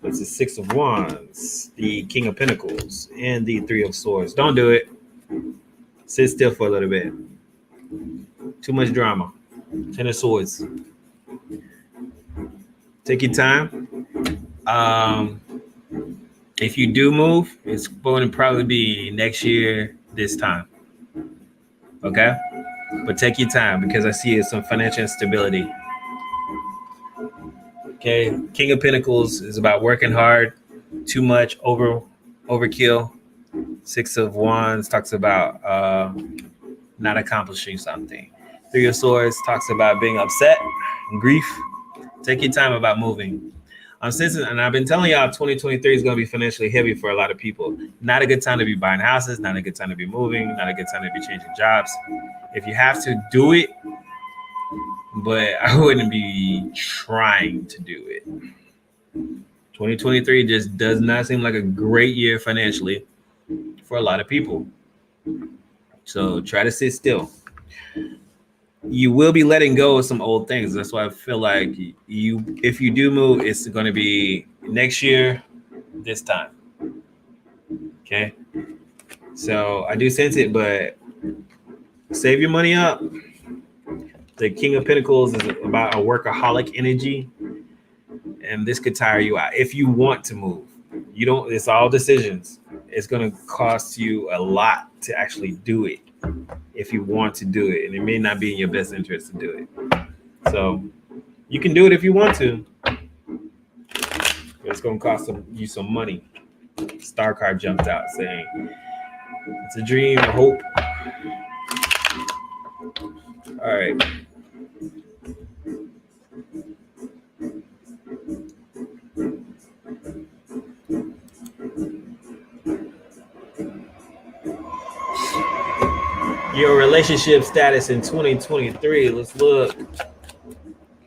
It's the Six of Wands, the King of Pentacles, and the Three of Swords. Don't do it. Sit still for a little bit. Too much drama. Ten of Swords. Take your time. If you do move, it's going to probably be next year this time. Okay? But take your time because I see some financial instability. Okay? King of Pentacles is about working hard, too much, overkill. Six of Wands talks about not accomplishing something. Three of Swords talks about being upset and grief. Take your time about moving. I'm sensing, and I've been telling y'all 2023 is going to be financially heavy for a lot of people. Not a good time to be buying houses, not a good time to be moving, not a good time to be changing jobs. If you have to, do it, but I wouldn't be trying to do it. 2023 just does not seem like a great year financially for a lot of people. So try to sit still. You will be letting go of some old things. That's why I feel like if you do move, it's going to be next year, this time. Okay. So I do sense it, but save your money up. The King of Pentacles is about a workaholic energy, and this could tire you out. If you want to move, you don't. It's all decisions. It's going to cost you a lot to actually do it. If you want to do it, and it may not be in your best interest to do it. So you can do it if you want to. It's going to cost you some money. Star card jumped out saying it's a dream, a hope. All right. Your relationship status in 2023. Let's look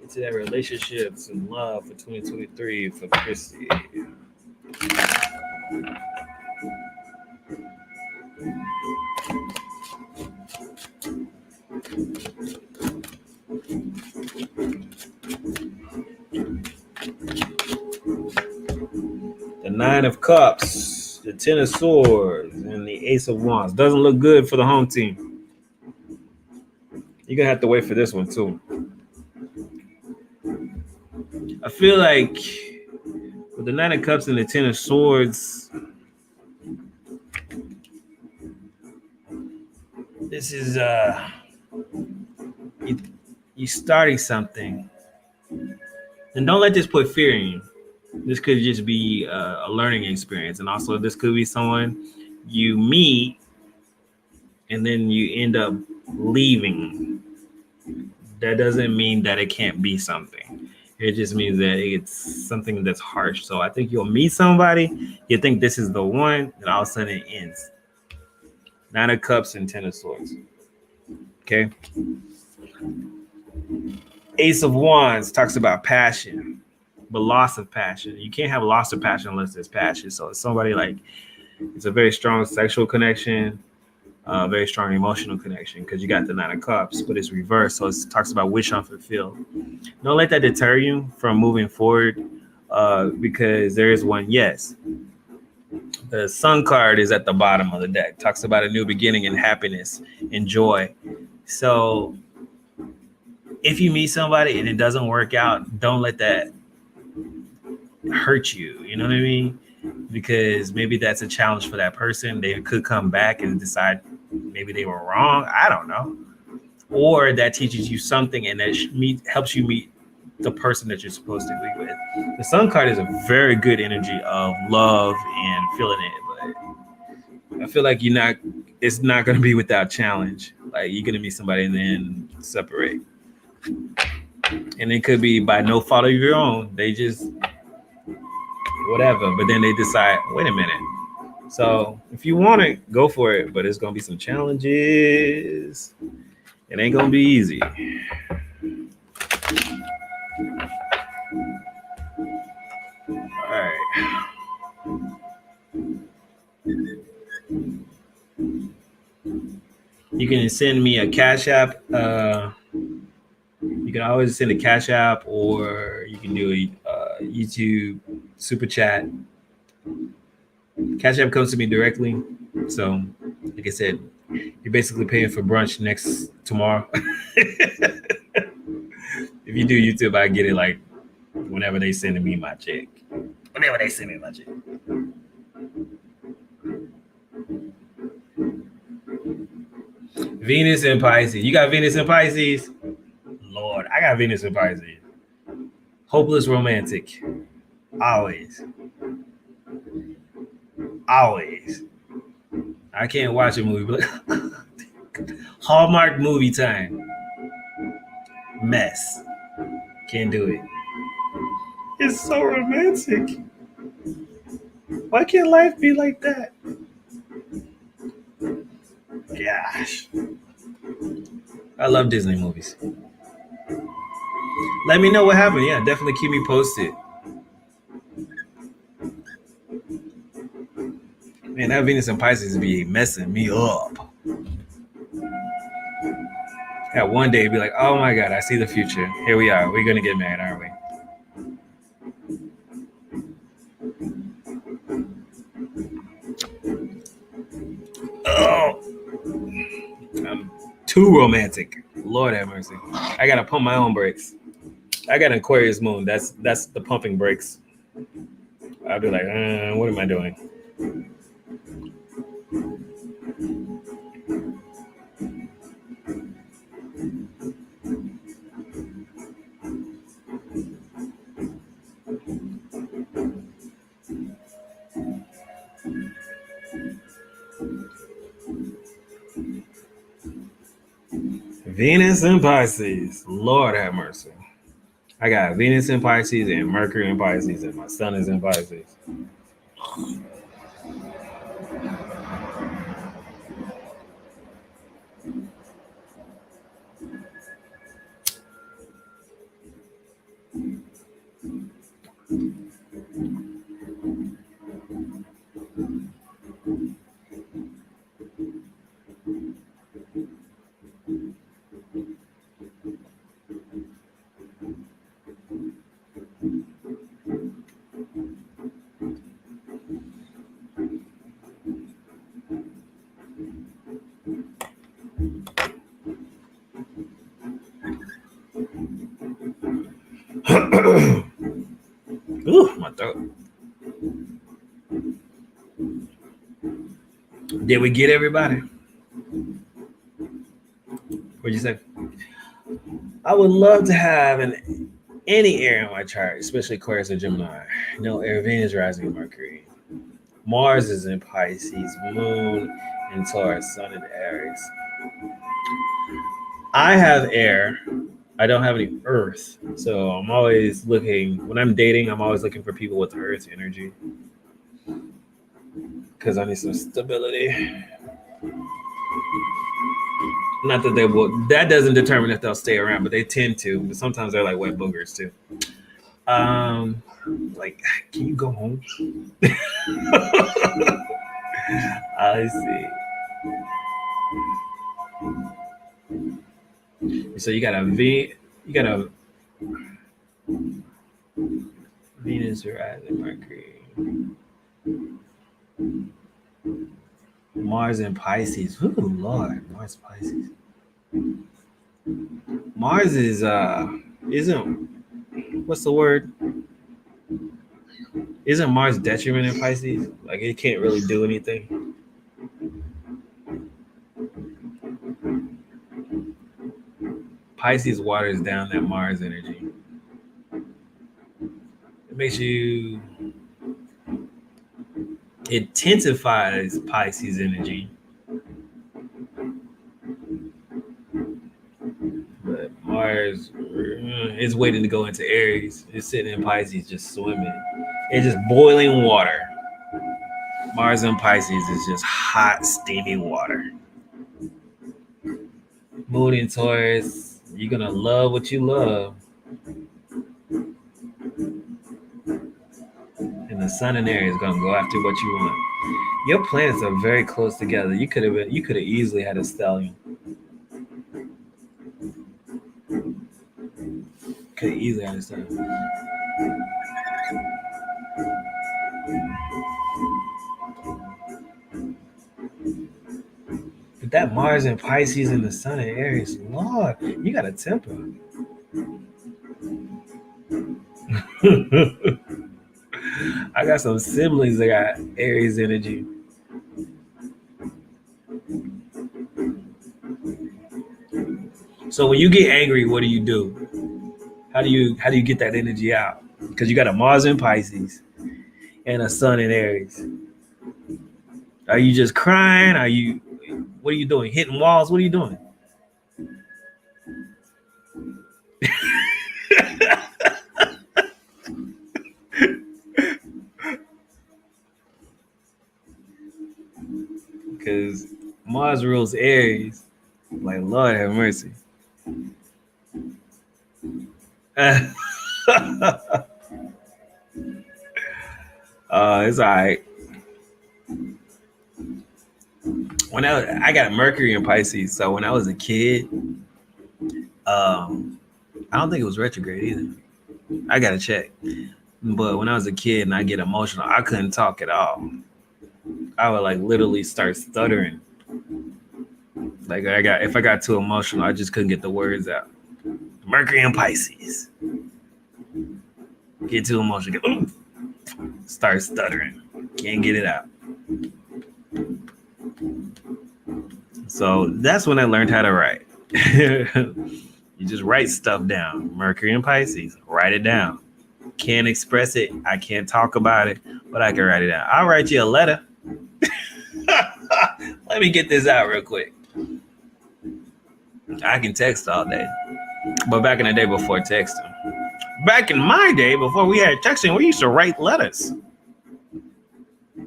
into that relationships and love for 2023 for Chrissy. The Nine of Cups, the Ten of Swords, and the Ace of Wands. Doesn't look good for the home team. You're going to have to wait for this one, too. I feel like with the Nine of Cups and the Ten of Swords, this is you starting something. And don't let this put fear in you. This could just be a learning experience. And also this could be someone you meet and then you end up leaving. That doesn't mean that it can't be something. It just means that it's something that's harsh. So I think you'll meet somebody, you think this is the one, and all of a sudden it ends. Nine of Cups and Ten of Swords. Okay. Ace of Wands talks about passion, but loss of passion. You can't have loss of passion unless there's passion. So it's somebody like, it's a very strong sexual connection, very strong emotional connection, because you got the Nine of Cups, but it's reversed. So it talks about wish unfulfilled. Don't let that deter you from moving forward, because there is one yes. The Sun card is at the bottom of the deck. Talks about a new beginning and happiness and joy. So if you meet somebody and it doesn't work out, don't let that hurt you. You know what I mean? Because maybe that's a challenge for that person. They could come back and decide maybe they were wrong. I don't know. Or that teaches you something and that helps you meet the person that you're supposed to be with. The Sun card is a very good energy of love and feeling it, but I feel like it's not going to be without challenge. Like you're going to meet somebody and then separate. And it could be by no fault of your own. They just whatever, but then they decide, wait a minute. So if you want it, go for it, but it's going to be some challenges. It ain't going to be easy. All right. You can send me a Cash App always send a Cash App, or you can do a YouTube super chat. Cash App comes to me directly. So, like I said, you're basically paying for brunch next tomorrow. If you do YouTube, I get it like whenever they send me my check. Whenever they send me my check. Venus and Pisces. You got Venus and Pisces? Lord, I got Venus and Pisces. Hopeless romantic. Always. Always. I can't watch a movie, but Hallmark movie time. Mess. Can't do it. It's so romantic. Why can't life be like that? Gosh. I love Disney movies. Let me know what happened. Yeah, definitely keep me posted. Man, that Venus and Pisces be messing me up. Yeah, one day be like, oh my God, I see the future. Here we are. We're going to get married, aren't we? Oh, I'm too romantic. Lord have mercy. I got to pump my own brakes. I got an Aquarius moon. That's the pumping brakes. I'll be like, what am I doing? Venus and Pisces. Lord have mercy. I got Venus in Pisces and Mercury in Pisces, and my sun is in Pisces. Ooh, my throat. Did we get everybody? What'd you say? I would love to have any air in my chart, especially Aquarius or Gemini. No air, Venus rising in Mercury. Mars is in Pisces, Moon in Taurus, Sun in Aries. I have air. I don't have any earth. So I'm always looking, when I'm dating, I'm always looking for people with earth energy. Because I need some stability. Not that they will, that doesn't determine if they'll stay around, but they tend to. But sometimes they're like wet boogers too. Like, can you go home? I see. So you got a Venus rising Mercury. Mars and Pisces. Ooh, Lord, Mars Pisces. Mars is isn't, what's the word? Isn't Mars detriment in Pisces? Like it can't really do anything. Pisces waters down that Mars energy. It makes you, it intensifies Pisces energy. But Mars is waiting to go into Aries. It's sitting in Pisces just swimming. It's just boiling water. Mars in Pisces is just hot, steamy water. Moon in Taurus, you're going to love what you love. And the sun in Aries is going to go after what you want. Your planets are very close together. You could have easily had a stellium. Could easily understand. But that Mars and Pisces and the Sun and Aries, Lord, you got a temper. I got some siblings that got Aries energy. So when you get angry, what do you do? How do you get that energy out? Because you got a Mars in Pisces and a Sun in Aries. Are you just crying? What are you doing? Hitting walls? What are you doing? Because Mars rules Aries. Like, Lord have mercy. It's all right. When I got Mercury in Pisces, so when I was a kid, I don't think it was retrograde either. I gotta check. But when I was a kid and I get emotional, I couldn't talk at all. I would like literally start stuttering. Like if I got too emotional, I just couldn't get the words out. Mercury and Pisces. Get too emotional. Start stuttering. Can't get it out. So that's when I learned how to write. You just write stuff down. Mercury and Pisces. Write it down. Can't express it. I can't talk about it, but I can write it down. I'll write you a letter. Let me get this out real quick. I can text all day. But back in the day before texting, back in my day before we had texting, we used to write letters. We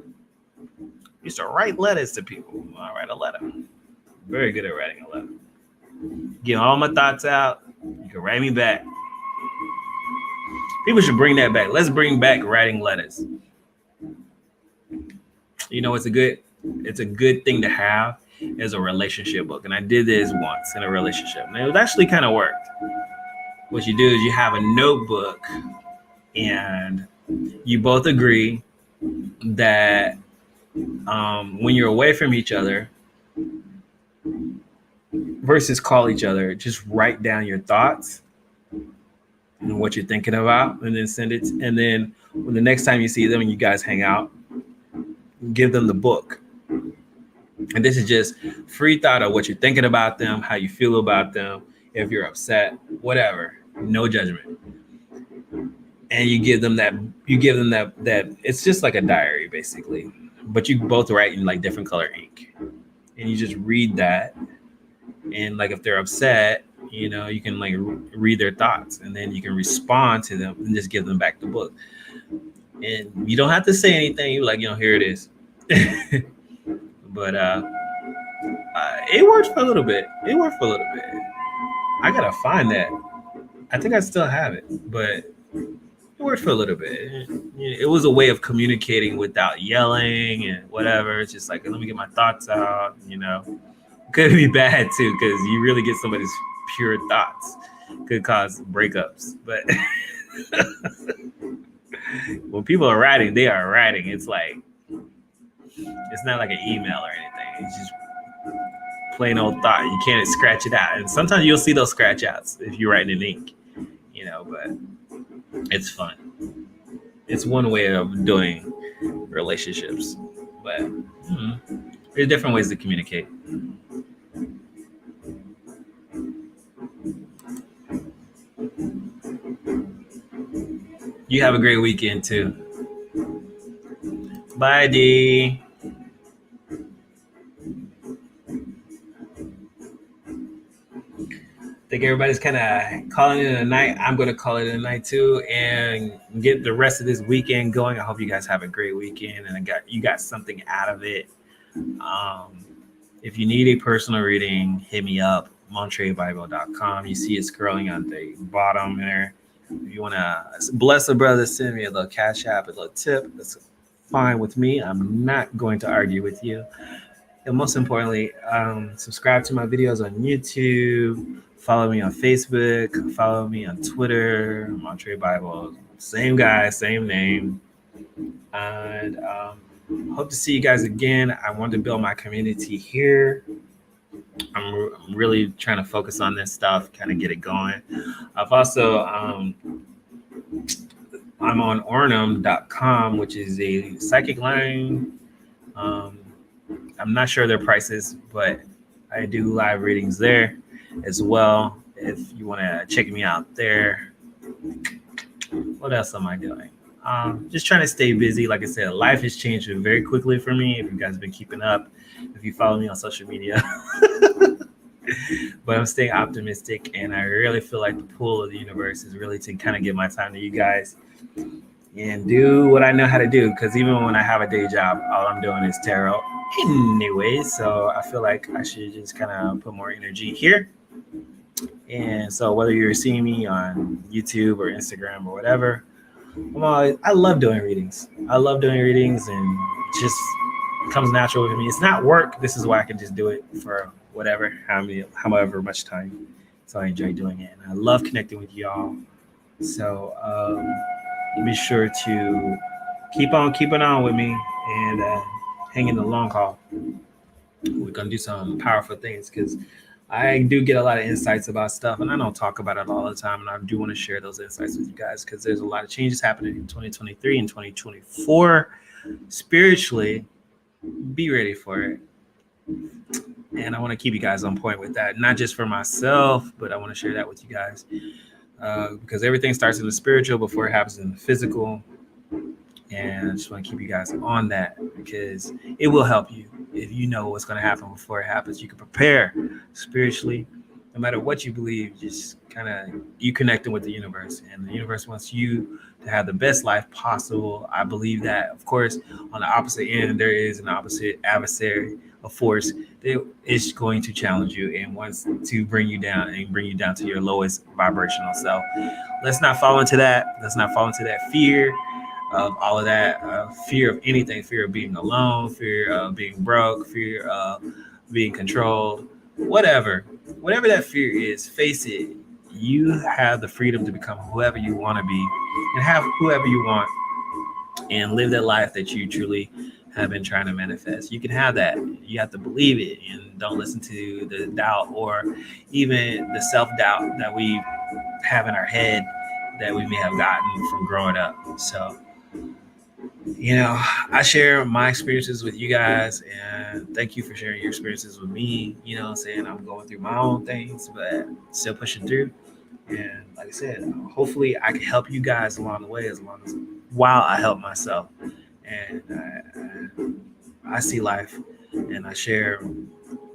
used to write letters to people. I'll write a letter. Very good at writing a letter. Get all my thoughts out. You can write me back. People should bring that back. Let's bring back writing letters. You know, it's a good thing to have as a relationship book. And I did this once in a relationship. And it actually kind of worked. What you do is you have a notebook and you both agree that when you're away from each other versus call each other, just write down your thoughts and what you're thinking about and then send it. And then when the next time you see them and you guys hang out, give them the book. And this is just free thought of what you're thinking about them, how you feel about them, if you're upset, whatever, no judgment. And you give them that it's just like a diary basically, but you both write in like different color ink and you just read that. And like, if they're upset, you know, you can like read their thoughts and then you can respond to them and just give them back the book. And you don't have to say anything. You're like, you know, here it is. But it worked for a little bit. I gotta find that. I think I still have it, but it worked for a little bit. It was a way of communicating without yelling and whatever. It's just like, let me get my thoughts out, you know. Could be bad too, because you really get somebody's pure thoughts. Could cause breakups. But when people are writing, they are writing. It's like, it's not like an email or anything. It's just plain old thought. You can't scratch it out. And sometimes you'll see those scratch outs if you're writing in ink, you know, but it's fun. It's one way of doing relationships. But there's different ways to communicate. You have a great weekend too. Bye, D. I think everybody's kind of calling it a night. I'm going to call it a night too, and get the rest of this weekend going. I hope you guys have a great weekend and you got something out of it. If you need a personal reading, hit me up, montrebible.com. You see it scrolling on the bottom there. If you want to bless a brother, send me a little cash app, a little tip. That's fine with me. I'm not going to argue with you. And most importantly, subscribe to my videos on YouTube. Follow me on Facebook. Follow me on Twitter. Montre Bible. Same guy, same name. And hope to see you guys again. I want to build my community here. I'm really trying to focus on this stuff, kind of get it going. I've also I'm on ornum.com, which is a psychic line. I'm not sure their prices, but I do live readings there as well. If you want to check me out there. What else am I doing? Just trying to stay busy. Like I said, life is changing very quickly for me. If you guys have been keeping up, if you follow me on social media. But I'm staying optimistic, and I really feel like the pull of the universe is really to kind of give my time to you guys and do what I know how to do. Because even when I have a day job, all I'm doing is tarot anyway. So I feel like I should just kind of put more energy here. And so whether you're seeing me on YouTube or Instagram or whatever, I love doing readings. I love doing readings, and it just comes natural with me. It's not work. This is why I can just do it for whatever, however much time. So I enjoy doing it. And I love connecting with y'all. So be sure to keep on keeping on with me and hang in the long haul. We're going to do some powerful things because I do get a lot of insights about stuff, and I don't talk about it all the time. And I do want to share those insights with you guys because there's a lot of changes happening in 2023 and 2024. Spiritually, be ready for it. And I want to keep you guys on point with that, not just for myself, but I want to share that with you guys because everything starts in the spiritual before it happens in the physical. And I just want to keep you guys on that because it will help you. If you know what's going to happen before it happens, you can prepare spiritually. No matter what you believe, just kind of you connecting with the universe, and the universe wants you to have the best life possible. I believe that, of course, on the opposite end, there is an opposite adversary, a force that is going to challenge you and wants to bring you down and bring you down to your lowest vibrational self. Let's not fall into that. Let's not fall into that fear of all of that, fear of anything, fear of being alone, fear of being broke, fear of being controlled, whatever that fear is, face it. You have the freedom to become whoever you want to be and have whoever you want and live that life that you truly have been trying to manifest. You can have that. You have to believe it and don't listen to the doubt or even the self-doubt that we have in our head that we may have gotten from growing up. So, I share my experiences with you guys, and thank you for sharing your experiences with me. Saying I'm going through my own things, but still pushing through. And like I said, hopefully I can help you guys along the way while I help myself. And I see life, and I share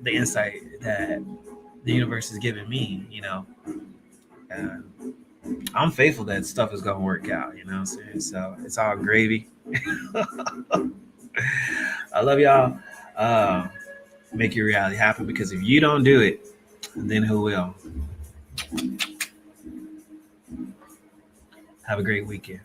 the insight that the universe is giving me, and I'm faithful that stuff is going to work out, what I'm saying? So it's all gravy. I love y'all. Make your reality happen, because if you don't do it, then who will? Have a great weekend.